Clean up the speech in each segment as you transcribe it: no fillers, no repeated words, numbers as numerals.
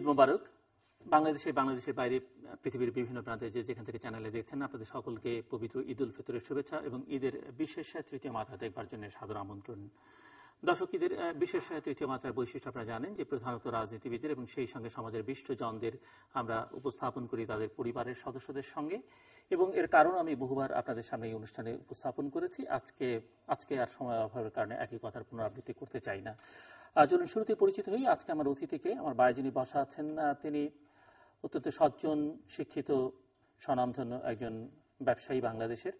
মোবারক। বাংলাদেশের বাইরে পৃথিবীর বিভিন্ন প্রান্তে যেখান থেকে চ্যানেলে দেখছেন, আপনাদের সকলকে পবিত্র ঈদ উল ফিতরের শুভেচ্ছা এবং ঈদের বিশেষ তৃতীয় মাত্রা দেখবার জন্য সাদর আমন্ত্রণ। দর্শক, ঈদের বিশেষ তৃতীয় মাত্রার বৈশিষ্ট্য আপনারা জানেন যে প্রধানত রাজনীতিবিদদের এবং সেই সঙ্গে সমাজের বিশিষ্টজনদের আমরা উপস্থাপন করি তাদের পরিবারের সদস্যদের সঙ্গে, এবং এর কারণ আমি বহুবার আপনাদের সামনে এই অনুষ্ঠানে উপস্থাপন করেছি। আজকে আর সময় অভাবের কারণে একই কথার পুনরাবৃত্তি করতে চাই না। চলুন শুরুতে পরিচিত হই। আজকে আমার অতিথিকে, আমার বাইরে যিনি বসা আছেন, তিনি অত্যন্ত সজ্জন, শিক্ষিত, স্বনামধন্য একজন ব্যবসায়ী বাংলাদেশের।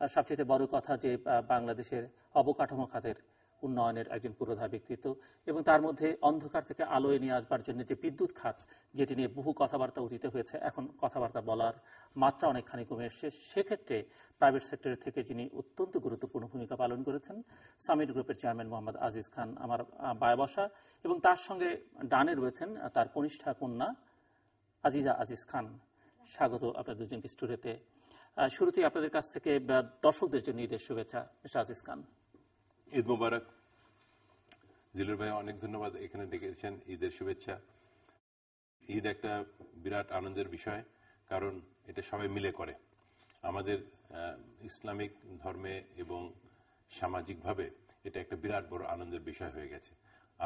সবচেয়ে বড় কথা যে বাংলাদেশের অবকাঠামো খাতের উন্নয়নের একজন পুরোধা ব্যক্তিত্ব, এবং তার মধ্যে অন্ধকার থেকে আলোয় নিয়ে আসবার জন্য যে বিদ্যুৎ খাত, যেটি নিয়ে বহু কথাবার্তা অতীত হয়েছে, এখন কথাবার্তা বলার মাত্রা অনেকখানি কমে এসছে, সেক্ষেত্রে প্রাইভেট সেক্টরের থেকে যিনি অত্যন্ত গুরুত্বপূর্ণ ভূমিকা পালন করেছেন, সামিট গ্রুপের চেয়ারম্যান মোহাম্মদ আজিজ খান আমার বায় বসা, এবং তার সঙ্গে ডানে রয়েছেন তার কনিষ্ঠা কন্যা আজিজা আজিজ খান। স্বাগত আপনাদের দুজনকে স্টুডিওতে। শুরুতেই আপনাদের কাছ থেকে দর্শকদের জন্য ঈদের শুভেচ্ছা, মিস্টার আজিজ খান। ঈদ মোবারক। জিলুর ভাই, অনেক ধন্যবাদ এখানে ডেকেছেন। ঈদের শুভেচ্ছা। ঈদ একটা বিরাট আনন্দের বিষয়, কারণ এটা সবাই মিলে করে। আমাদের ইসলামিক ধর্মে এবং সামাজিকভাবে এটা একটা বিরাট বড় আনন্দের বিষয় হয়ে গেছে।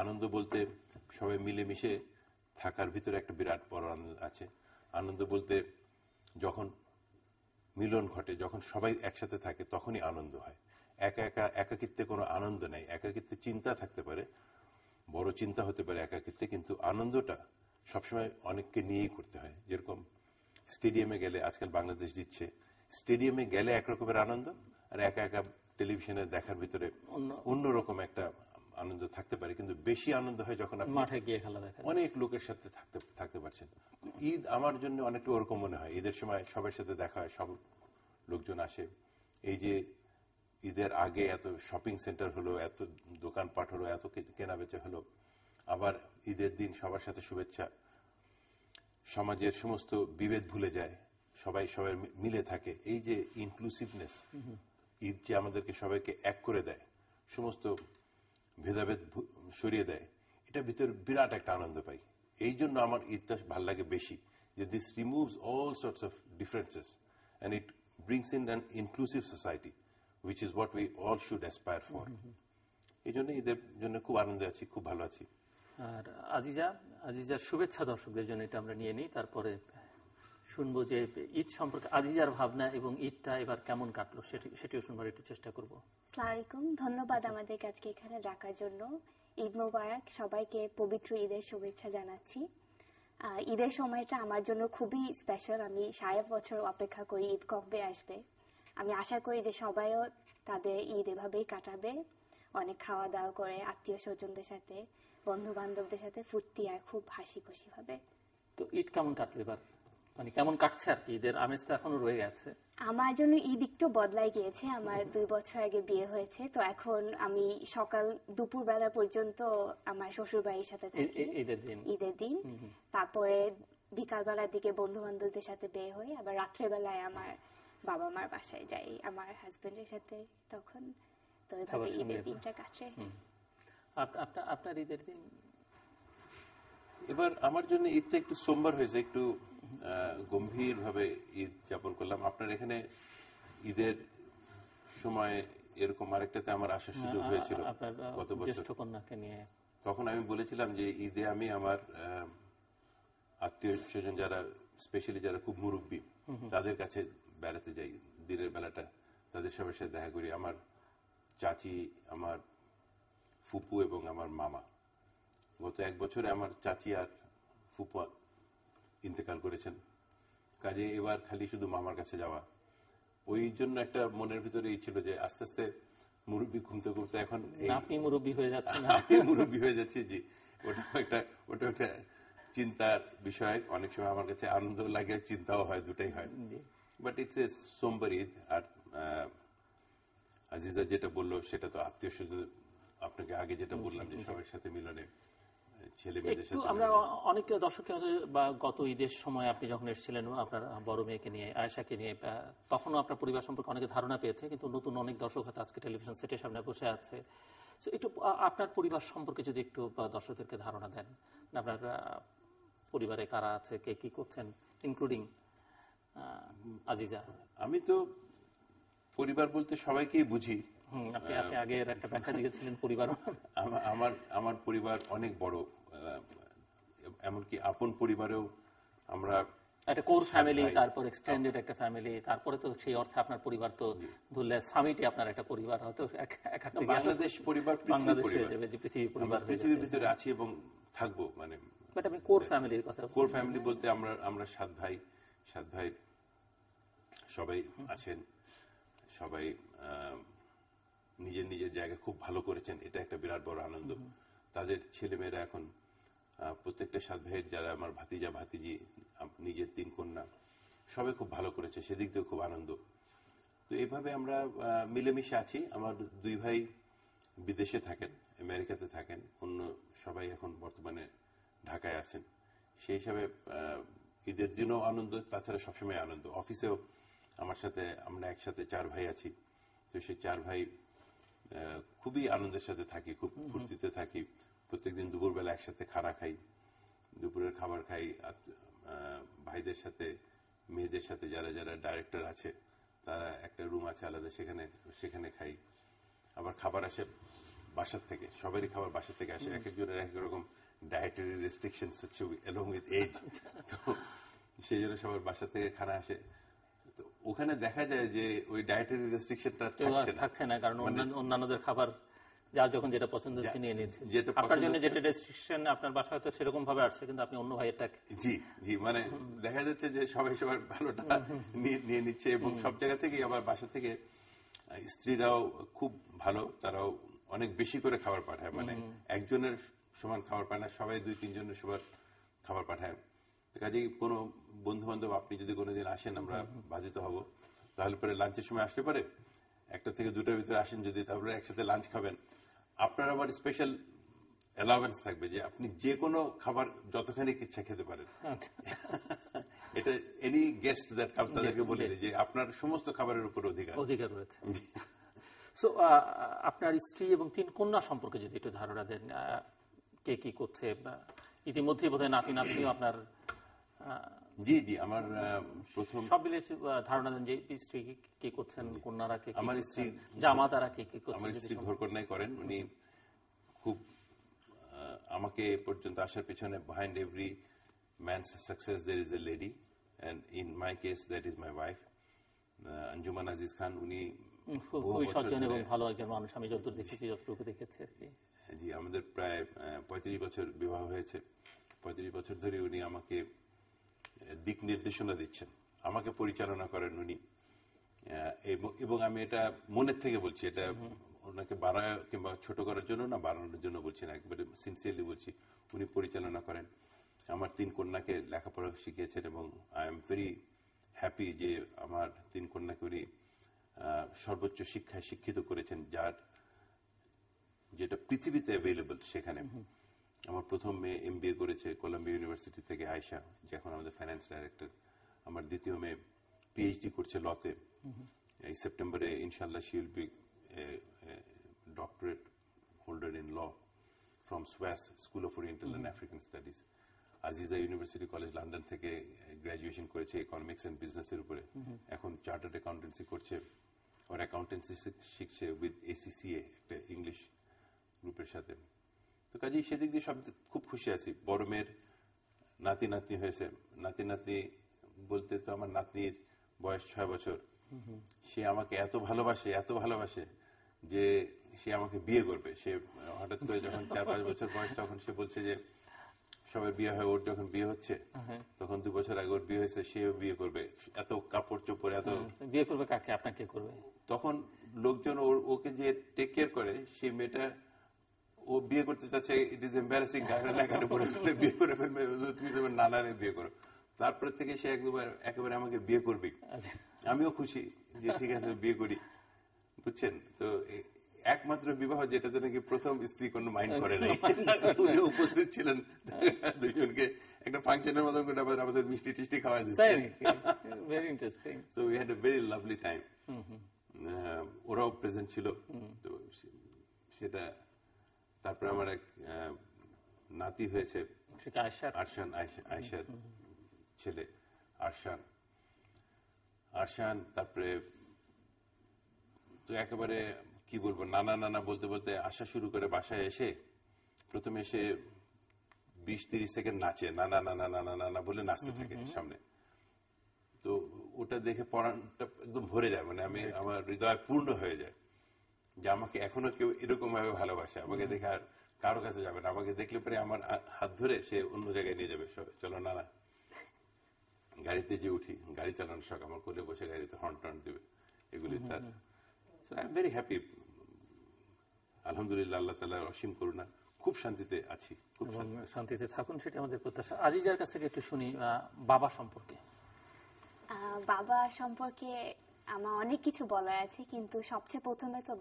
আনন্দ বলতে সবাই মিলেমিশে থাকার ভিতরে একটা বিরাট বড় আনন্দ আছে। আনন্দ বলতে যখন মিলন ঘটে, যখন সবাই একসাথে থাকে, তখনই আনন্দ হয়। একাকিত্বে কোনো আনন্দ নেই। একাকিত্বে চিন্তা থাকতে পারে, বড় চিন্তা হতে পারে একাকিত্বে, কিন্তু আনন্দটা সবসময় অনেককে নিয়েই করতে হয়। যেরকম স্টেডিয়ামে গেলে, আজকাল বাংলাদেশ দিচ্ছে, স্টেডিয়ামে গেলে একরকমের আনন্দ, আর একা একা টেলিভিশনে দেখার ভিতরে অন্যরকম একটা আনন্দ থাকতে পারে, কিন্তু বেশি আনন্দ হয় যখন আপনি মাঠে গিয়ে খেলা দেখেন, অনেক লোকের সাথে থাকতে পারছেন। ঈদ আমার জন্য অনেকটা ওরকম মনে হয়। ঈদের সময় সবার সাথে দেখা হয়, সব লোকজন আসে। এই যে ঈদের আগে এত শপিং সেন্টার হলো, এত দোকানপাট হলো, এত কেনাবেচা হলো, আবার ঈদের দিন সবার সাথে শুভেচ্ছা, সমাজের সমস্ত বিভেদ ভুলে যায়, সবাই মিলে থাকে। এই যে ইনক্লুসিভনেস, ঈদ যে আমাদেরকে সবাইকে এক করে দেয়, সমস্ত ভেদাভেদ সরিয়ে দেয়, এটা ভিতরে বিরাট একটা আনন্দ পাই। এই জন্য আমার ঈদটা ভাল লাগে বেশি, যে this removes all sorts of differences and it brings in an inclusive society, which is what we all should aspire for. এই জন্য ঈদের জন্য খুব আনন্দে আছি, খুব ভালো আছি। আর আজিজার শুভেচ্ছা দর্শকদের জন্য এটা আমরা নিয়ে নিই, তারপরে শুনবো যে ঈদ সম্পর্কে আজিজার ভাবনা এবং ঈদটা এবার কেমন কাটলো সেটিও শুনবার একটু চেষ্টা করব। আসসালামু আলাইকুম, ধন্যবাদ আমাদের আজকে এখানে ডাকার জন্য। ঈদ মোবারক, সবাইকে পবিত্র ঈদের শুভেচ্ছা জানাচ্ছি। ঈদের সময়টা আমার জন্য খুবই স্পেশাল। আমি সারা বছর অপেক্ষা করি ঈদ কবে আসবে। আমি আশা করি যে সবাইও তাদের ঈদ এভাবেই কাটাবে, অনেক খাওয়া দাওয়া করে, আত্মীয় স্বজনদের সাথে, বন্ধু বান্ধবদের সাথে ফুর্তি আর খুব হাসি খুশি হবে। তো ঈদ কেমন কাটলো এবার, মানে কেমন কাটছে আর কি? ঈদের আমেজ তো এখনো রয়ে গেছে। আমার জন্য ঈদ একটু বদলাই গিয়েছে। আমার 2 বছর আগে বিয়ে হয়েছে, তো এখন আমি দুপুর বেলা পর্যন্ত আমার শ্বশুর বাড়ির সাথে থাকি ঈদের দিন। তারপরে বিকালবেলার দিকে বন্ধু বান্ধবদের সাথে বের হই, আবার রাত্রেবেলায় আমার বাবা মার বাসায় যাই আমার হাজবেন্ডের সাথে। তখন তো এভাবে ঈদের দিনটা কাটে। আপনার ঈদের দিন? এবার আমার জন্য ঈদটা একটু সোমবার হয়েছে, একটু গম্ভীর ভাবে ঈদ যাপন করলাম। আপনার এখানে ঈদের সময় এরকম আরেকটাতে আমার আসার সুযোগ হয়েছিল গত বছর। তখন আমি বলেছিলাম যে ঈদে আমি আমার আত্মীয় স্বজন যারা, স্পেশালি যারা খুব মুরব্বী, তাদের কাছে বেড়াতে যাই। দিনের বেলাটা তাদের সবার সাথে দেখা করি। আমার চাচি, আমার ফুপু এবং আমার মামা। গত 1 বছরে আমার চাচি আর ফুপু ইন্তেকাল করেছেন, কাজে এবার খালি শুধু মামার কাছে যাওয়া। ওই জন্য একটা মনের ভিতরে এই ছিল যে আস্তে আস্তে মুরব্বী ঘুমতে ঘুমতে এখন আপনি মুরব্বী হয়ে যাচ্ছেন। মুরব্বী হয়ে যাচ্ছে, জি। ওটা একটা চিন্তার বিষয়। অনেক সময় আমার কাছে আনন্দ লাগে, চিন্তাও হয়, দুটাই হয়। বাট ইটস এ সোমবার ঈদ। আর আজিজা যেটা বললো সেটা তো আত্মীয় স্বজন, আপনাকে আগে যেটা বললাম যে সবার সাথে মিলনে, ছেলে মেয়েদের সাথে। আমরা অনেক দর্শককে বা গত ঈদের সময় আপনি যখন এসেছিলেন আপনার বড় মেয়েকে নিয়ে, আয়েশাকে নিয়ে, তখনও আপনার পরিবার সম্পর্কে অনেকে ধারণা পেয়েছে, কিন্তু নতুন অনেক দর্শক হয়তো আজকে টেলিভিশন সেটের সামনে বসে আছে। একটু আপনার পরিবার সম্পর্কে যদি একটু দর্শকদেরকে ধারণা দেন, আপনার পরিবারে কারা আছে, কে কি করছেন, ইনক্লুডিং আজিজা? আমি তো পরিবার বলতে সবাইকেই বুঝি। আপনি আগের একটা ব্যাখ্যা দিয়েছিলেন পরিবার। আমার পরিবার অনেক বড়, এমনকি আপন পরিবারেও আমরা একটা কোর ফ্যামিলি, তারপর এক্সটেন্ডেড একটা ফ্যামিলি, তারপরে তো সেই অর্থে আপনার পরিবার তো ধরলে সামিটই আপনার একটা পরিবার, হয়তো বাংলাদেশ পরিবার, পৃথিবী পরিবার, পৃথিবীর ভিতরে আছি এবং থাকবো। মানে আমি কোর ফ্যামিলির কথা, কোর ফ্যামিলি বলতে আমরা 7 ভাই সবাই আছেন, সবাই নিজের নিজের জায়গায় খুব ভালো করেছেন, এটা একটা বিরাট বড় আনন্দ। তাদের ছেলেমেয়েরা এখন প্রত্যেকটা 7 ভাইয়ের, যারা আমার ভাতিজা ভাতিজি, নিজের 3 কন্যা, সবাই খুব ভালো করেছে, সেদিক দিয়েও খুব আনন্দ। তো এইভাবে আমরা মিলেমিশে আছি। আমার 2 ভাই বিদেশে থাকেন, আমেরিকাতে থাকেন, অন্য সবাই এখন বর্তমানে ঢাকায় আছেন। সেই হিসাবে ঈদের দিনও আনন্দ, তাছাড়া সবসময় আনন্দ। অফিসেও আমার সাথে আমরা একসাথে 4 ভাই আছি, তো সেই 4 ভাই খুবই আনন্দের সাথে থাকি, খুব ফুর্তিতে থাকি। প্রত্যেকদিন দুপুরবেলা একসাথে খানা খাই, দুপুরের খাবার খাই ভাইদের সাথে, মেয়েদের সাথে। যারা যারা ডাইরেক্টর আছে তারা একটা রুম আছে আলাদা, সেখানে খাই। আবার খাবার আসে বাসার থেকে, সবারই খাবার বাসার থেকে আসে। এক একজনের এক রকম ডায়েটারি রেস্ট্রিকশনস হচ্ছে অ্যালং উইথ এজ, তো সেই জন্য সবার বাসা থেকে খানা আসে। তো ওখানে দেখা যায় যে ওই ডায়েটারি রেস্ট্রিকশনটা থাকছে না, কারণ অন্যান্যদের খাবার যার যখন যেটা পছন্দ হচ্ছে নিয়ে নিচ্ছে। আপনার জন্য যেটা রেস্ট্রিকশন আপনার বাসায় হয়তো সেরকম ভাবে আসছে, কিন্তু আপনি অন্য ভাইয়েরটাকে, জি মানে দেখা যাচ্ছে যে সবাই সবার ভালোটা নিয়ে নিচ্ছে। এবং সব জায়গা থেকে, আবার বাসা থেকে স্ত্রীরাও খুব ভালো, তারাও অনেক বেশি করে খাবার পাঠায়। মানে একজনের সমান খাবার পায় না, সবাই 2-3 জনের সবার খাবার পাঠায়। কাজেই কোনো বন্ধু বান্ধব আপনি যদি কোনোদিন আসেন, আমরা বাধিত হব। তাহলে পরে লাঞ্চের সময় আসলে পারে 1টা থেকে 2টার ভিতরে আসেন যদি, তারপরে একসাথে লাঞ্চ খাবেন। আপনার আবার স্পেশাল অ্যালাউয়েন্স থাকবে যে আপনি যে কোনো খাবার যতখানি ইচ্ছা খেতে পারেন। এটা এনি গেস্ট দ্যাট কাম তাদেরকে বলে যে আপনার সমস্ত খাবারের উপর অধিকার রয়েছে। সো আপনার স্ত্রী এবং 3 কন্যা সম্পর্কে যদি একটু ধারণা দেন, কে কি করছে? ইতিমধ্যেই বোধহয় নাতিও আপনার। জি আমার প্রথম সব মিলে ধারণা দেন যে স্ত্রী কি করছেন, কন্যারা কে, আমার স্ত্রী জামাতারা কি করছেন? আমার স্ত্রী ঘরকন্যাই করেন। উনি খুব আমাকে পর্যন্ত আসার পিছনে, behind every man's success there is a lady, and in my case that is my wife, Anjuman Aziz খান। উনি খুবই সজ্জন এবং ভালো একজন মানুষ, আমি যতদূর দেখেছি, যতটুকু দেখেছি আর কি। জি, আমাদের প্রায় 35 বছর বিবাহ হয়েছে। 35 বছর ধরে উনি আমাকে দিক নির্দেশনা দিচ্ছেন, আমাকে পরিচালনা করেন উনি। এবং আমি এটা মনের থেকে বলছি, এটা ওনাকে বাড়ায় কিংবা ছোট করার জন্য না, বাড়ানোর জন্য বলছি না, একেবারে সিনসিয়ারলি বলছি। উনি পরিচালনা করেন, আমার 3 কন্যাকে লেখাপড়া শিখিয়েছেন, এবং আই এম ভেরি হ্যাপি যে আমার 3 কন্যাকে উনি সর্বোচ্চ শিক্ষায় শিক্ষিত করেছেন, যেটা পৃথিবীতে অ্যাভেলেবল সেখানে। আমার প্রথম মেয়ে MBA করেছে কলাম্বিয়া ইউনিভার্সিটি থেকে, আয়শা, যে এখন আমাদের ফাইন্যান্স ডাইরেক্টর। আমার দ্বিতীয় মেয়ে PhD করছে লতে, এই সেপ্টেম্বরে ইনশাল্লাহ she will be doctorate holder in law from SWAS, school of oriental and African studies. Aziza university college London থেকে গ্রাজুয়েশন করেছে ইকোনমিক্স অ্যান্ড বিজনেসের উপরে, এখন চার্টার্ড অ্যাকাউন্টেন্সি করছে, ওর অ্যাকাউন্টেন্সি শিখছে উইথ ACCA, একটা ইংলিশ গ্রুপের সাথে। তো কাজেই সেদিক দিয়ে সব খুব খুশি আছি। বড় মেয়ের নাতি হয়েছে। নাতি বলতে তো আমার নাতনির বয়স 6 বছর। সে আমাকে এত ভালোবাসে যে সে আমাকে বিয়ে করবে। সে হঠাৎ করে যখন 4-5 বছর বয়স, তখন সে বলছে যে সবার বিয়ে হয়, ওর যখন বিয়ে হচ্ছে তখন 2 বছর আগে ওর বিয়ে হয়েছে, সেও বিয়ে করবে। এত কাপড় চোপড়, এত বিয়ে করবে কাকে? আপনাকে করবে? তখন লোকজন ওকে যে টেক কেয়ার করে, সেই মেয়েটা ও বিয়ে করতে চাচ্ছে, ইট ইজ এম্বারাসিং, গায়ে পড়ে ফেলে বিয়ে করে ফেলবে, তুমি তোমার নানারে বিয়ে করো। তারপর থেকে সে একেবারে আমাকে বিয়ে করবে। আমিও খুশি যে ঠিক আছে বিয়ে করি, বুঝছেন। তো একমাত্র বিবাহ যেটাতে নাকি প্রথম স্ত্রী কোনো মাইন্ড করে নাই, উনি উপস্থিত ছিলেন, দুজনকে একটা ফাংশনের মতন করে আমাদের মিষ্টি টিষ্টি খাওয়াই দিচ্ছে। So we had a very lovely time. ওরাও প্রেজেন্ট ছিল। তো সেটা, তারপরে আমার এক নাতি হয়েছে সে কি আয়েশার? আরশান, আয়েশার ছেলে আরশান। তারপরে তো একেবারে কি বলবো, নানা নানা বলতে বলতে আসা শুরু করে। বাসায় এসে প্রথমে এসে 20-30 সেকেন্ড নাচে, নানা নানা নানা নানা বলে নাচতে থাকে সামনে। তো ওটা দেখে পরাণটা একদম ভরে যায়, মানে আমার হৃদয় পূর্ণ হয়ে যায় যে আমাকে এখনো কেউ এরকম ভাবে ভালোবাসে। আমাকে দেখে আর কারো কাছে যাবে না, আমাকে দেখলে পরে আমার হাত ধরে সে অন্য জায়গায় নিয়ে যাবে, চলো নানা। গাড়িতে যে উঠি, গাড়ি চালানোর শখ, আমার কোলে বসে গাড়িতে হর্ন টর্ন দেবে, এগুলি তার। আই এম ভেরি হ্যাপি, আলহামদুলিল্লাহ, আল্লাহ তাআলার অসীম করুণা, খুব শান্তিতে আছি, খুব শান্তিতে থাকুন, সেটা আমাদের প্রত্যাশা। আজিজার কাছ থেকে একটু শুনি বাবা সম্পর্কে। বাবা সম্পর্কে আমার অনেক কিছু বলার আছে, কিন্তু সবচেয়ে প্রথমে তো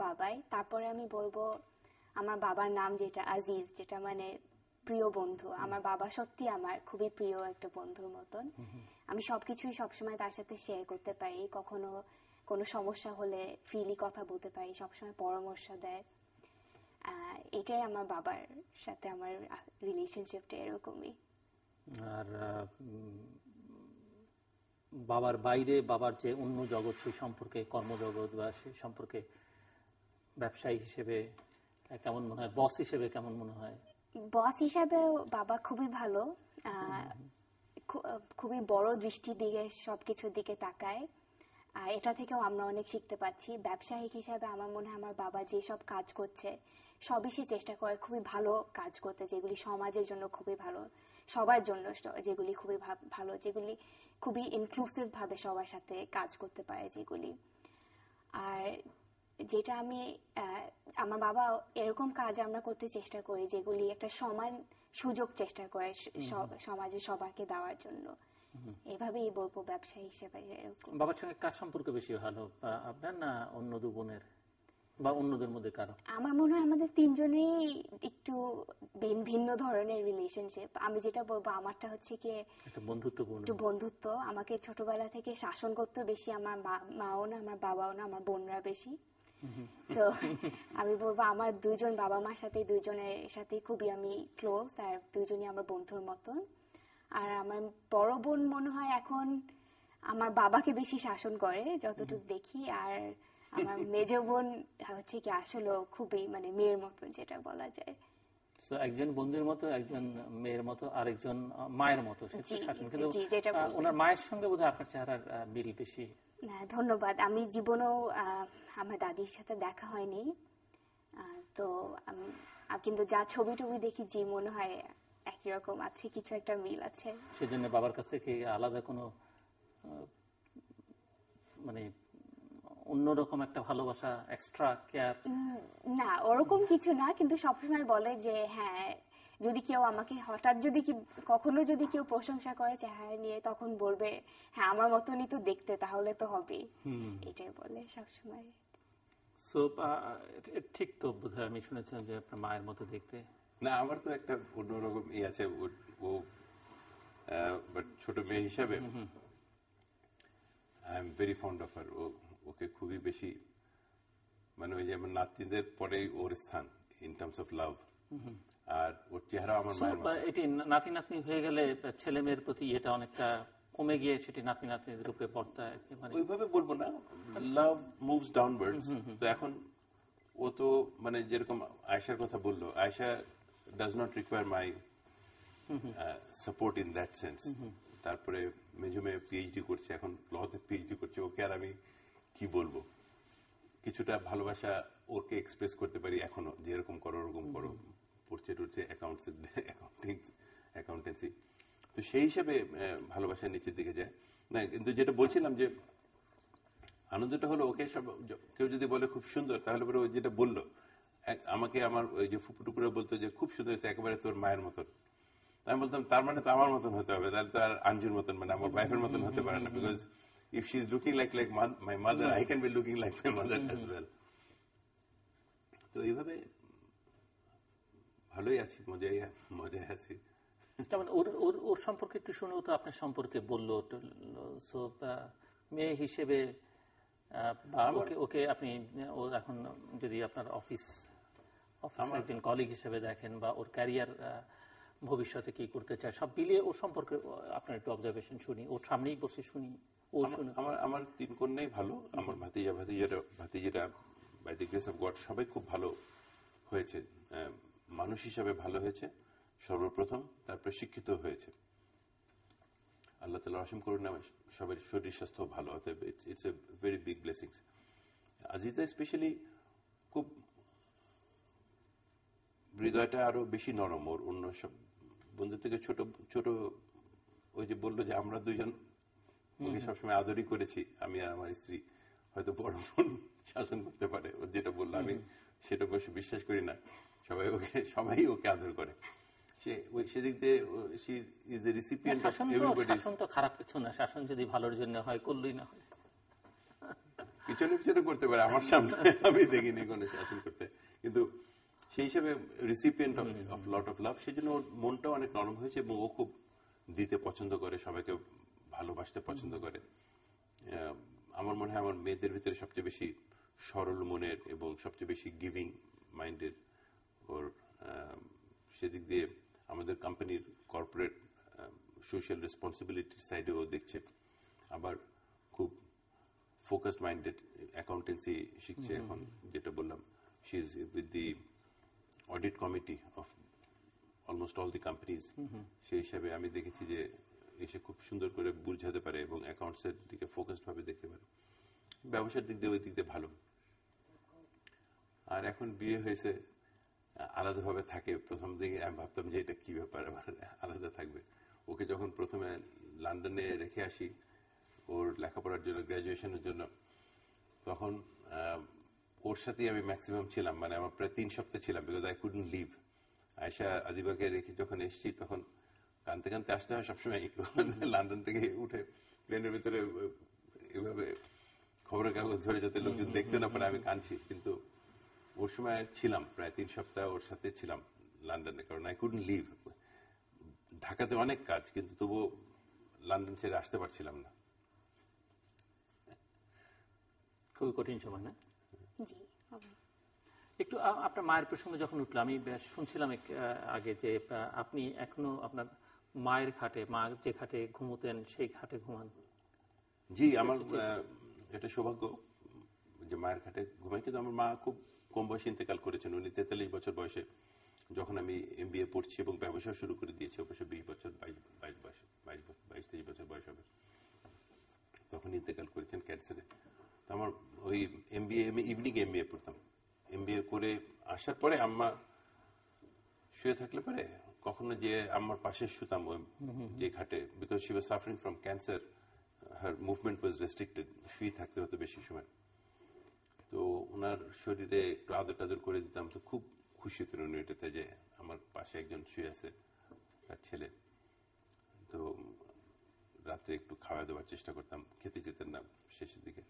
বাবাই। তারপরে আমি বলবো আমার বাবার নাম যেটা আজিজ, যেটা মানে প্রিয় বন্ধু। আমার বাবা সত্যি আমার খুবই প্রিয় একটা বন্ধুর মতন। আমি সবকিছুই সবসময় তার সাথে শেয়ার করতে পারি, কখনো কোনো সমস্যা হলে ফ্রিলি কথা বলতে পারি, সবসময় পরামর্শ দেয়। এটাই আমার বাবার সাথে আমার রিলেশনশিপটা এরকমই। আর বাবার বাইরে বাবার যে অন্য জগৎ, সেই সম্পর্কে, কর্মজগৎ বা সেই সম্পর্কে ব্যবসায়ী হিসেবে কেমন মনে হয়, বস হিসেবে কেমন মনে হয়? বস হিসাবে বাবা খুবই ভালো, খুবই বড় দৃষ্টি দিকে সবকিছুর দিকে তাকায়, আর এটা থেকেও আমরা অনেক শিখতে পাচ্ছি। ব্যবসায়িক হিসাবে আমার মনে হয় আমার বাবা যেসব কাজ করছে সবই সে চেষ্টা করে খুবই ভালো কাজ করতে, যেগুলি সমাজের জন্য খুবই ভালো, সবার জন্য যেগুলি খুবই ভালো, যেগুলি খুবই ইনক্লুসিভ ভাবে সবার সাথে কাজ করতে পারে যেগুলি। আর যেটা আমার বাবা এরকম কাজ আমরা করতে চেষ্টা করি যেগুলি একটা সমান সুযোগ চেষ্টা করে সমাজে সবাইকে দেওয়ার জন্য। এভাবেই বলবো ব্যবসায়ী হিসেবে। এরকম বাবার সঙ্গে কার সম্পর্ক বেশি ভালো, আপনার না অন্য দু বোনের বা অন্যদের মধ্যে কারো? আমার মনে হয় আমাদের তিনজনেই একটু ভিন্ন ধরনের রিলেশনশিপ। আমি যেটা বলবো আমারটা হচ্ছে কি একটা বন্ধুত্বপূর্ণ, একটু বন্ধুত্ব। আমাকে ছোটবেলা থেকে শাসন করতে বেশি আমার মাও না, আমার বাবাও না, আমার বোনরা বেশি। তো আমি বলবো আমার দুইজন বাবা মার সাথে দুইজনের সাথে খুবই আমি ক্লোজ, আর দুইজনই আমার বন্ধুর মতন। আর আমার বড় বোন মনে হয় এখন আমার বাবাকে বেশি শাসন করে যতটুকু দেখি, আর আমার মেজ বোন হচ্ছে কি আসলে খুবই মানে মেয়ের মতো, যেটা বলা যায়। তো একজন বন্ধুর মতো, একজন মেয়ের মতো, আরেকজন মায়ের মতো শাসন। কিন্তু ওনার মায়ের সঙ্গে বোধহয় আপনার চেহারার মিল বেশি। না, ধন্যবাদ। আমি জীবনেও আমার দাদির সাথে দেখা হয়নি, তো কিন্তু যা ছবি টবি দেখি জি মনে হয় একই রকম আছে, কিছু একটা মিল আছে। সেজন্য বাবার কাছ থেকে আলাদা কোনো মানে অন্যরকম একটা ভালোবাসা, এক্সট্রা কেয়ার? না, ওরকম কিছু না, কিন্তু সবসময় বলে যে হ্যাঁ, যদি কেউ আমাকে হঠাৎ কখনো যদি কেউ প্রশংসা করে চেহারা নিয়ে, তখন বলবে হ্যাঁ আমার মতনই তো দেখতে, তাহলে তো হবে, এটাই বলে সবসময়। সো ঠিক তো বোধহয় আমি শুনেছিলাম যে আপনার মায়ের মতো দেখতে। না, আমার তো একটা অন্যরকম আছে, ও ছোট মেয়ে হিসাবে I am very fond of her. ওকে খুবই বেশি, মানে ওই যে আমার নাতিদের পরেই ওর স্থান ইন টার্মস অফ লাভ। আর ওর চেহারা আমার মায়ের মতো। এটি নাতি নাতনি হয়ে গেলে ছেলে মেয়ের প্রতি এটা অনেকটা কমে গিয়ে সেটি নাতি নাতনিদের উপরে পড়তায়, ওইভাবে বলবো না, লাভ মুভস ডাউনওয়ার্ডস। তো এখন ও তো মানে যেরকম আয়েশার কথা বললো, Ayesha does not require my support in that sense. তারপরে মেজুমে পিএইচডি করছে, এখন লতে পিএইচডি করছে, ওকে আর আমি কি বলবো, কিছুটা ভালোবাসা ওকে এক্সপ্রেস করতে পারি এখনো, যে এরকম করো ওরকম করো, পড়ছে টড়ছে অ্যাকাউন্টেন্সি, তো সেই হিসাবে ভালোবাসা নিচের দিকে যায় না। কিন্তু যেটা বলছিলাম যে আনন্দটা হলো, ওকে কেউ যদি বলে খুব সুন্দর, তাহলে পরে ও যেটা বললো আমাকে, আমার ওই যে ফুপুটুকুরা বলতো যে খুব সুন্দর হচ্ছে, একেবারে তোর মায়ের মতন। আমি বলতাম তার মানে তো আমার মতন হতে হবে, তাহলে তো আর আঞ্জুর মতন মানে আমার ওয়াইফের মতন হতে পারে না, because if she's looking like my mother, I can be looking like my mother as well. তো এইভাবে ভালোই আছি, মজায় আছি। ওর সম্পর্কে একটু শুনেও তো আপনার সম্পর্কে বললো। সো মেয়ে হিসেবে ওকে আপনি এখন যদি আপনার অফিস একজন কলিগ হিসেবে দেখেন, বা ওর ক্যারিয়ার ভবিষ্যতে কি করতে চায়, সব মিলিয়ে ওর সম্পর্কে আপনার একটু অবজারভেশন শুনি, ওর সামনেই বসে শুনি, ও শুনুক। আমার 3 কন্যাই ভালো। আমার ভাতিজিরা by the grace of God সবাই খুব ভালো হয়েছে। মানুষ হিসাবে ভালো হয়েছে সর্বপ্রথম, তারপরে শিক্ষিত হয়েছে। আল্লাহ তাআলা অসীম করুন, সবার শরীর স্বাস্থ্য ভালো। অতএব it's a very big blessings. Aziza specially খুব হৃদয়টা আরো বেশি নরম ওর, অন্য সব বন্ধু থেকে ছোট ছোট। ওই যে বললো যে আমরা দুইজন ওকে সবসময় আদরই করেছি, আমি আর আমার স্ত্রী। হয়তো বড় বোন শাসন করতে পারে, ও যেটা বললো আমি সেটা অবশ্য বিশ্বাস করি না। সবাই ওকে আদর করে। সেদিক দিয়ে she is a recipient of everybody. শাসন তো খারাপ কিছু না, শাসন যদি ভালোর জন্য হয় করলেই না হয়। পিছনে পিছনে করতে পারে, আমার সামনে আমি দেখিনি কোনো শাসন করতে, কিন্তু সেই হিসাবে recipient of lot of love. সেই জন্য ওর মনটাও অনেক নরম হয়েছে এবং ও খুব দিতে পছন্দ করে, সবাইকে ভালোবাসতে পছন্দ করে। আমার মনে হয় আমার মেয়েদের ভিতরে সবচেয়ে বেশি সরল মনের এবং সবচেয়ে বেশি গিভিং মাইন্ডের ওর। সেদিক দিয়ে আমাদের কোম্পানির কর্পোরেট সোশ্যাল রেসপন্সিবিলিটির সাইডেও দেখছে। আবার খুব ফোকাসড মাইন্ডেড, অ্যাকাউন্টেন্সি শিখছে এখন, যেটা বললাম। She is with the audit committee of almost all the companies. সেই হিসাবে আমি দেখেছি যে এসে খুব সুন্দর করে বুঝাতে পারে এবং অ্যাকাউন্টসের দিকে ফোকাসড ভাবে দেখতে পারে। ব্যবসার দিক দিয়ে ওই দিক দিয়ে ভালো। আর এখন বিয়ে হয়েছে, আলাদাভাবে থাকে। প্রথম দিকে আমি ভাবতাম যে এটা কি ব্যাপার, আমার আলাদা থাকবে। ওকে যখন প্রথমে লন্ডনে রেখে আসি ওর লেখাপড়ার জন্য, গ্রাজুয়েশনের জন্য, তখন ওর সাথেই আমি ম্যাক্সিমাম ছিলাম। মানে আমার প্রায় 3 সপ্তাহ ছিলাম, because I couldn't leave. Ayesha আদিবাকে রেখে যখন এসেছি তখন কানতে কানতে আসতে হয় সবসময়। লন্ডন থেকে উঠে প্লেনের ভিতরে এভাবে খবরের কাগজ ধরে যাতে লোকজন দেখতে না পারে আমি কাঁদছি। কিন্তু ওর সময় ছিলাম প্রায় 3 সপ্তাহ ওর সাথে ছিলাম লন্ডনে, কারণ আই কুডন্ট লিভ। ঢাকাতে অনেক কাজ, কিন্তু তবুও লন্ডন ছেড়ে আসতে পারছিলাম না। খুবই কঠিন সময় না? জি। একটু আপনার মায়ের প্রসঙ্গে যখন উঠলো, আমি শুনছিলাম আগে যে আপনি এখনো আপনার মায়ের খাটে, মা যে খাটে ঘুমোতেন সেই খাটে ঘুমান। জি, আমার এটা সৌভাগ্য যে মায়ের খাটে ঘুমাই। কিন্তু আমার মা খুব কম বয়সে ইন্তেকাল করেছেন। উনি 43 বছর বয়সে, যখন আমি MBA পড়ছি এবং ব্যবসা শুরু করে দিয়েছি, অবশ্য 20 বছর 22-23 বছর বয়স হবে, তখন ইন্তেকাল করেছেন ক্যান্সারে। তো আমার ওই MBA, আমি ইভিনিং MBA পড়তাম। MBA করে আসার পরে আম্মা শুয়ে থাকলে পরে কখনো যে আম্মার পাশে শুতাম যে খাটে, because she was suffering from cancer, her movement was restricted, শুয়ে থাকতে হতো বেশি সময়। তো ওনার শরীরে একটু আদর টাদর করে দিতাম, তো খুব খুশি হতেন উনি এটাতে যে আমার পাশে একজন শুয়ে আছে, তার ছেলে। তো রাতে একটু খাওয়া দেওয়ার চেষ্টা করতাম, খেতে যেতেন না শেষের দিকে।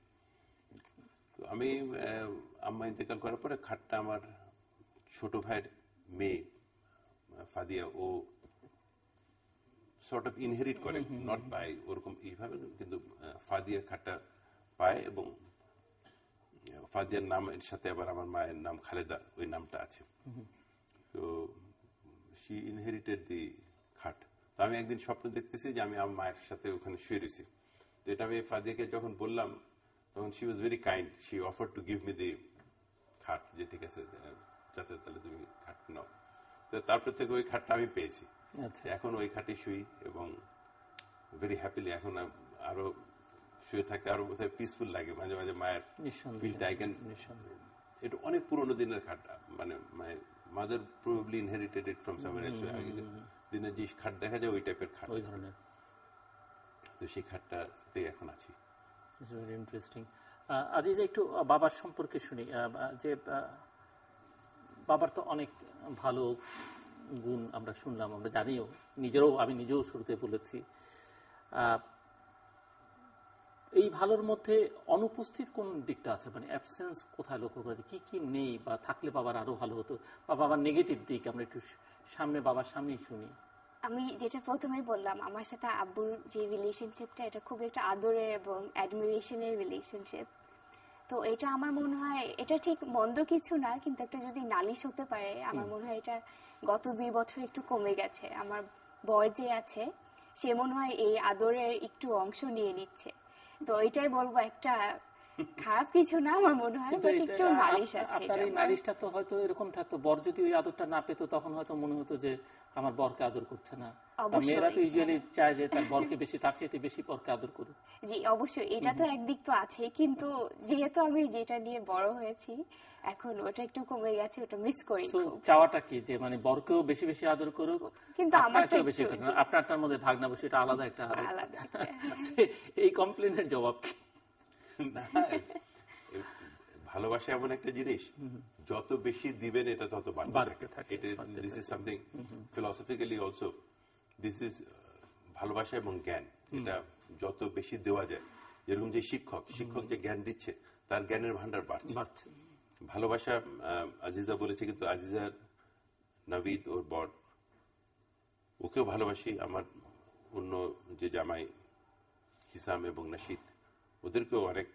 তো আমি আম্মা ইন্তেকাল করার পরে খাটটা আমার ছোট ভাইয়ের মেয়ে ফাদিয়া, ও সর্ট অফ ইনহেরিট করে, নট বাই ওরকম এইভাবে, কিন্তু ফাদিয়া খাটটা পায় এবং ফাদিয়ার নামের সাথে আবার আমার মায়ের নাম খালেদা, ওই নামটা আছে। তো শি ইনহেরিটেড দি খাট। তো আমি একদিন স্বপ্ন দেখতেছি যে আমি আমার মায়ের সাথে ওখানে শুয়ে রয়েছি। তো এটা আমি ফাদিয়াকে যখন বললাম, তখন she was very kind, she offer to give me the খাট, যে ঠিক আছে চাচা তাহলে তুমি খাট নাও। তো তারপর থেকে ওই খাটটা আমি পেয়েছি। এখন ওই খাটে শুই এবং ভেরি হ্যাপিলি। এখন আরো শুয়ে থাকতে আরো বোধহয় পিসফুল লাগে মাঝে মাঝে। মায়ের ফিলটা আই ক্যান, এটা অনেক পুরোনো দিনের খাট। মানে my mother probably inherited it from somewhere else. আগের দিনে যে খাট দেখা যায় ওই টাইপের খাট, ওই ধরনের। তো সেই খাটটাতে এখন আছি। Very interesting. আজই যে একটু বাবার সম্পর্কে শুনি, যে বাবার তো অনেক ভালো গুণ আমরা শুনলাম, আমরা জানিও, আমি নিজেও শুরুতে বলেছি। এই ভালোর মধ্যে অনুপস্থিত কোন দিকটা আছে, মানে অ্যাবসেন্স কোথায় লক্ষ্য করা যায়, কি কি নেই বা থাকলে বাবার আরো ভালো হতো, বা বাবার নেগেটিভ দিক আমরা একটু বাবার সামনেই শুনি। আমি যেটা প্রথমেই বললাম, আমার সাথে আব্বুর যে রিলেশনশিপটা, এটা খুব একটা আদরের এবং অ্যাডমিরেশনের রিলেশনশিপ। তো এটা আমার মনে হয় এটা ঠিক মন্দ কিছু না, কিন্তু একটা যদি নালিশ হতে পারে, আমার মনে হয় এটা গত 2 বছর একটু কমে গেছে। আমার বর যে আছে সে মনে হয় এই আদরের একটু অংশ নিয়ে নিচ্ছে। তো এটাই বলবো, একটা খারাপ কিছু না আমার মনে হয়, কিন্তু বাট একটু নালিশ আছে আপনার এটা এই আমার। নালিশটা তো হয়তো এরকম থাকতো, বর যদি ওই আদরটা না পেতো তখন হয়তো মনে হতো যে আমার বরকে আদর করছে না। অবশ্যই, মেয়েরা তো ইউজুয়ালি হ্যাঁ। চায় যে তার বরকে বেশি, তার চাইতে বেশি বরকে আদর করুক। জি অবশ্যই, এটা তো একদিক তো আছে, কিন্তু যেহেতু আমি যেটা নিয়ে বড় হয়েছি এখন ওটা একটু কমে গেছে, ওটা মিস করি So, খুব। চাওয়াটা কি যে মানে বরকেও বেশি বেশি আদর করুক, কিন্তু আমারটা আপনাকেও বেশি একটু, করুক, জি, আপনারটার মধ্যে ভাগনা বসে, এটা আলাদা একটা আদর। আলাদা একটা, এই কমপ্লেনের জবাব কি? না, ভালোবাসা এমন একটা জিনিস, যত বেশি দিবেন এটা তত বাড়তে বাড়তে থাকে, থাকে। বাড়তে দিস ইজ থাকে। সামথিং ফিলসফিক্যালি অলসো, দিস ইজ ভালোবাসা এবং জ্ঞান। এটা যত বেশি দেওয়া যায়, যেরকম যে শিক্ষক যে জ্ঞান দিচ্ছে তার জ্ঞানের ভান্ডার বাড়ছে। ভালোবাসা, আজিজা বলেছে, কিন্তু আজিজার নাবিদ ওর বর, ওকেও ভালোবাসি। আমার অন্য যে জামাই হিসাম এবং নাশিদ, ওদেরকেও অনেক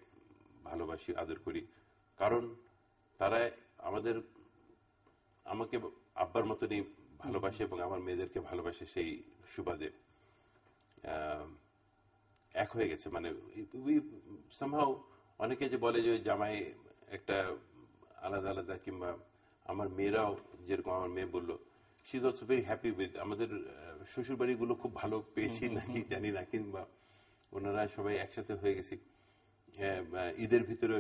ভালোবাসি, আদর করি, কারণ তারা আমাকে আব্বার মতনই ভালোবাসে এবং আমার মেয়েদেরকে ভালোবাসে। সেই সুবাদে এক হয়ে গেছে। মানে সামহাও অনেকে যে বলে যে জামাই একটা আলাদা আলাদা, কিংবা আমার মেয়েরাও, যেরকম আমার মেয়ে বললো, she is also very happy with আমাদের শ্বশুর বাড়িগুলো, খুব ভালো পেয়েছি নাকি জানি না, কিংবা ওনারা সবাই একসাথে হয়ে গেছি। ঈদের ভিতরে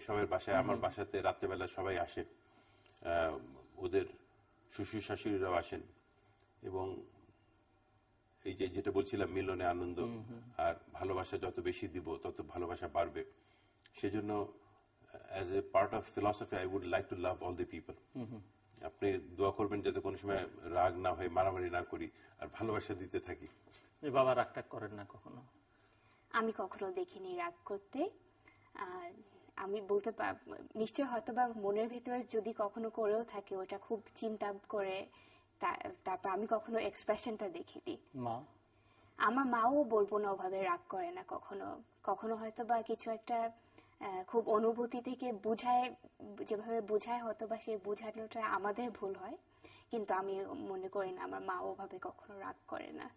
সবাই বাসায়, আমার বাসাতে রাত্রেবেলা সবাই আসে, ওদের শ্বশুর শাশুড়িরাও আসেন, এবং এই যে যেটা বলছিলাম, মিলনে আনন্দ। আর ভালোবাসা যত বেশি দিব তত ভালোবাসা বাড়বে। সেজন্য as a part of philosophy I would like to love all the people. আপনি দোয়া করবেন যাতে কোনো সময় রাগ না হয়, মারামারি না করি, আর ভালোবাসা দিতে থাকি। বাবা রাগটা করেন না কখনো? আমি কখনো দেখিনি রাগ করতে। আমি বলতে পারবো নিশ্চয়, হয়তো বা মনের ভিতরে যদি কখনো করেও থাকে, ওটা খুব চিন্তা করে, তারপর আমি কখনো এক্সপ্রেশনটা দেখিনি। আমার মাও বলবো না ওভাবে রাগ করে না কখনো। কখনো হয়তো বা কিছু একটা খুব অনুভূতি থেকে বুঝায়, যেভাবে বুঝায় হয়তো বা সেই বুঝানোটা আমাদের ভুল হয়, কিন্তু আমি মনে করি না আমার মা ওভাবে কখনো রাগ করে না।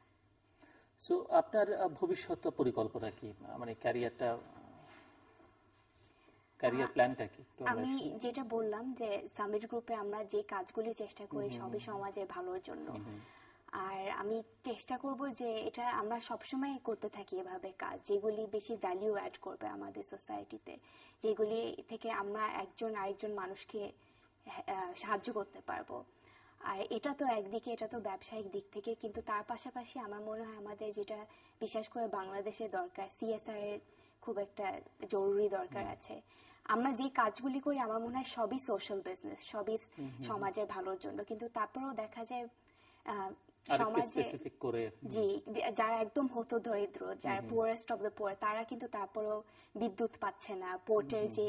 সো আপনার ভবিষ্যৎ পরিকল্পনা কি, মানে ক্যারিয়ার প্ল্যানটা কি? আমি যেটা বললাম যে সামিট গ্রুপে আমরা যে কাজগুলি চেষ্টা করি সবই সমাজের ভালোর জন্য। আর আমি চেষ্টা করব যে এটা আমরা সবসময় করতে থাকি এভাবে কাজ, যেগুলি বেশি ভ্যালিউ অ্যাড করবে আমাদের সোসাইটিতে, যেগুলি থেকে আমরা একজন আরেকজন মানুষকে সাহায্য করতে পারবো। আর এটা তো একদিকে, এটা তো ব্যবসায়িক দিক থেকে, কিন্তু তার পাশাপাশি আমার মনে হয় আমাদের যেটা বিশেষ করে বাংলাদেশে দরকার, সিএসআর এর খুব একটা জরুরি দরকার আছে। আমরা যে কাজগুলি করি আমার মনে হয় সবই সোশ্যাল বিজনেস, সবই সমাজের ভালোর জন্য, কিন্তু তারপরেও দেখা যায় সমাজে জি যারা একদম হতদরিদ্র, যারা পুয়ারেস্ট অফ দ্য পুয়ার, তারা কিন্তু তারপরেও বিদ্যুৎ পাচ্ছে না, পোর্টের যে